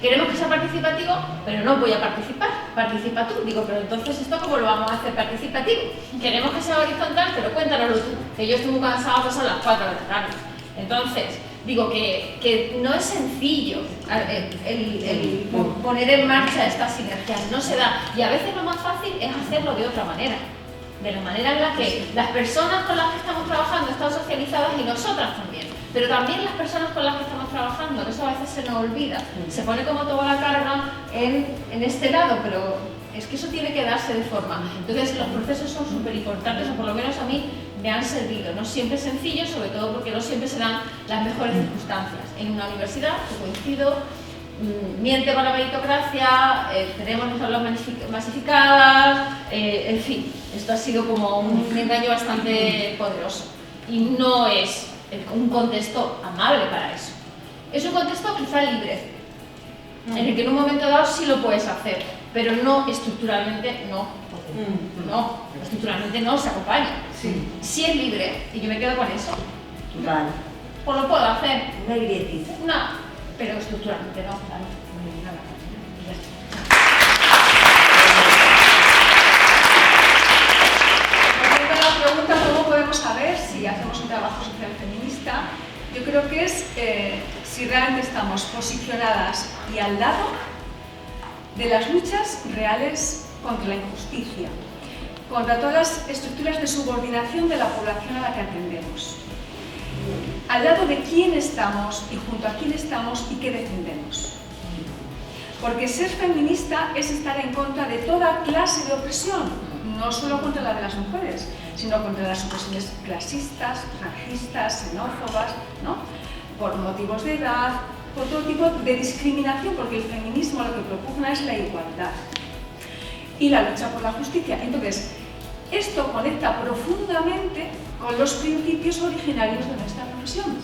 queremos que sea participativo, pero no voy a participar, participa tú. Digo, pero entonces ¿esto cómo lo vamos a hacer participativo? Queremos que sea horizontal, pero cuéntanoslo tú, que yo estoy muy cansada, pues son las 4 de la tarde. Entonces, digo que no es sencillo el poner en marcha estas sinergias, no se da, y a veces lo más fácil es hacerlo de otra manera. De la manera en la que las personas con las que estamos trabajando están socializadas, y nosotras también, pero también las personas con las que estamos trabajando, que eso a veces se nos olvida, se pone como toda la carga en este lado, pero es que eso tiene que darse de forma. Entonces los procesos son súper importantes, o por lo menos a mí me han servido, no siempre sencillo, sobre todo porque no siempre se dan las mejores circunstancias. En una universidad, que coincido, miente con la meritocracia, tenemos las aulas masificadas, en fin, esto ha sido como un engaño bastante poderoso y no es un contexto amable para eso. Es un contexto quizá libre, en el que en un momento dado sí lo puedes hacer, pero no estructuralmente no. No, estructuralmente no se acompaña. Sí es libre y yo me quedo con eso. Vale. Pues lo puedo hacer. Una grietita. No, pero estructuralmente no, claro. Volviendo a la pregunta, ¿cómo podemos saber si hacemos un trabajo social feminista? Yo creo que es si realmente estamos posicionadas y al lado de las luchas reales contra la injusticia, contra todas las estructuras de subordinación de la población a la que atendemos. Al lado de quién estamos y junto a quién estamos y qué defendemos. Porque ser feminista es estar en contra de toda clase de opresión, no solo contra la de las mujeres, sino contra las opresiones clasistas, racistas, xenófobas, ¿no? Por motivos de edad, por todo tipo de discriminación, porque el feminismo lo que propugna es la igualdad y la lucha por la justicia. Entonces, esto conecta profundamente con los principios originarios de nuestra profesión.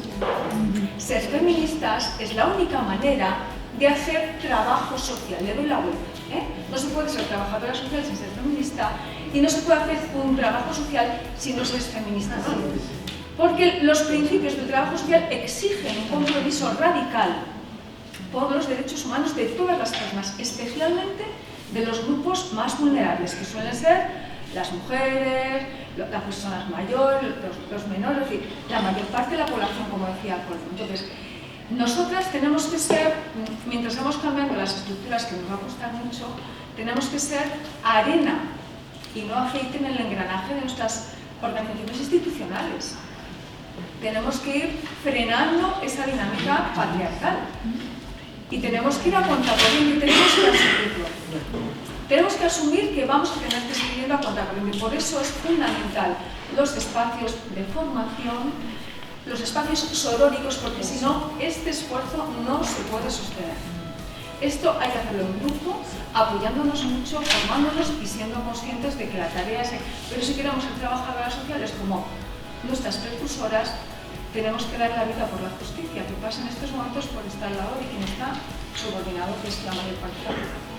Ser feministas es la única manera de hacer trabajo social. Le doy la vuelta. No se puede ser trabajadora social sin ser feminista y no se puede hacer un trabajo social si no se es feminista. Porque los principios del trabajo social exigen un compromiso radical por los derechos humanos de todas las personas, especialmente de los grupos más vulnerables, que suelen ser las mujeres, las personas mayores, los menores, es decir, la mayor parte de la población, como decía Colmo. Entonces, nosotras tenemos que ser, mientras vamos cambiando las estructuras, que nos va a costar mucho, tenemos que ser arena y no aceite en el engranaje de nuestras organizaciones institucionales. Tenemos que ir frenando esa dinámica patriarcal. Y tenemos que ir a contracorriente, tenemos que asumirlo. Tenemos que asumir que vamos a tener que seguir yendo a contracorriente. Por eso es fundamental los espacios de formación, los espacios soróricos, porque si no, este esfuerzo no se puede sostener. Esto hay que hacerlo en grupo, apoyándonos mucho, formándonos y siendo conscientes de que la tarea es... Pero si queremos ser trabajadoras sociales como nuestras precursoras, tenemos que dar la vida por la justicia, que pasa en estos momentos por estar al lado de quien está subordinado, que es la mayor parte de la población.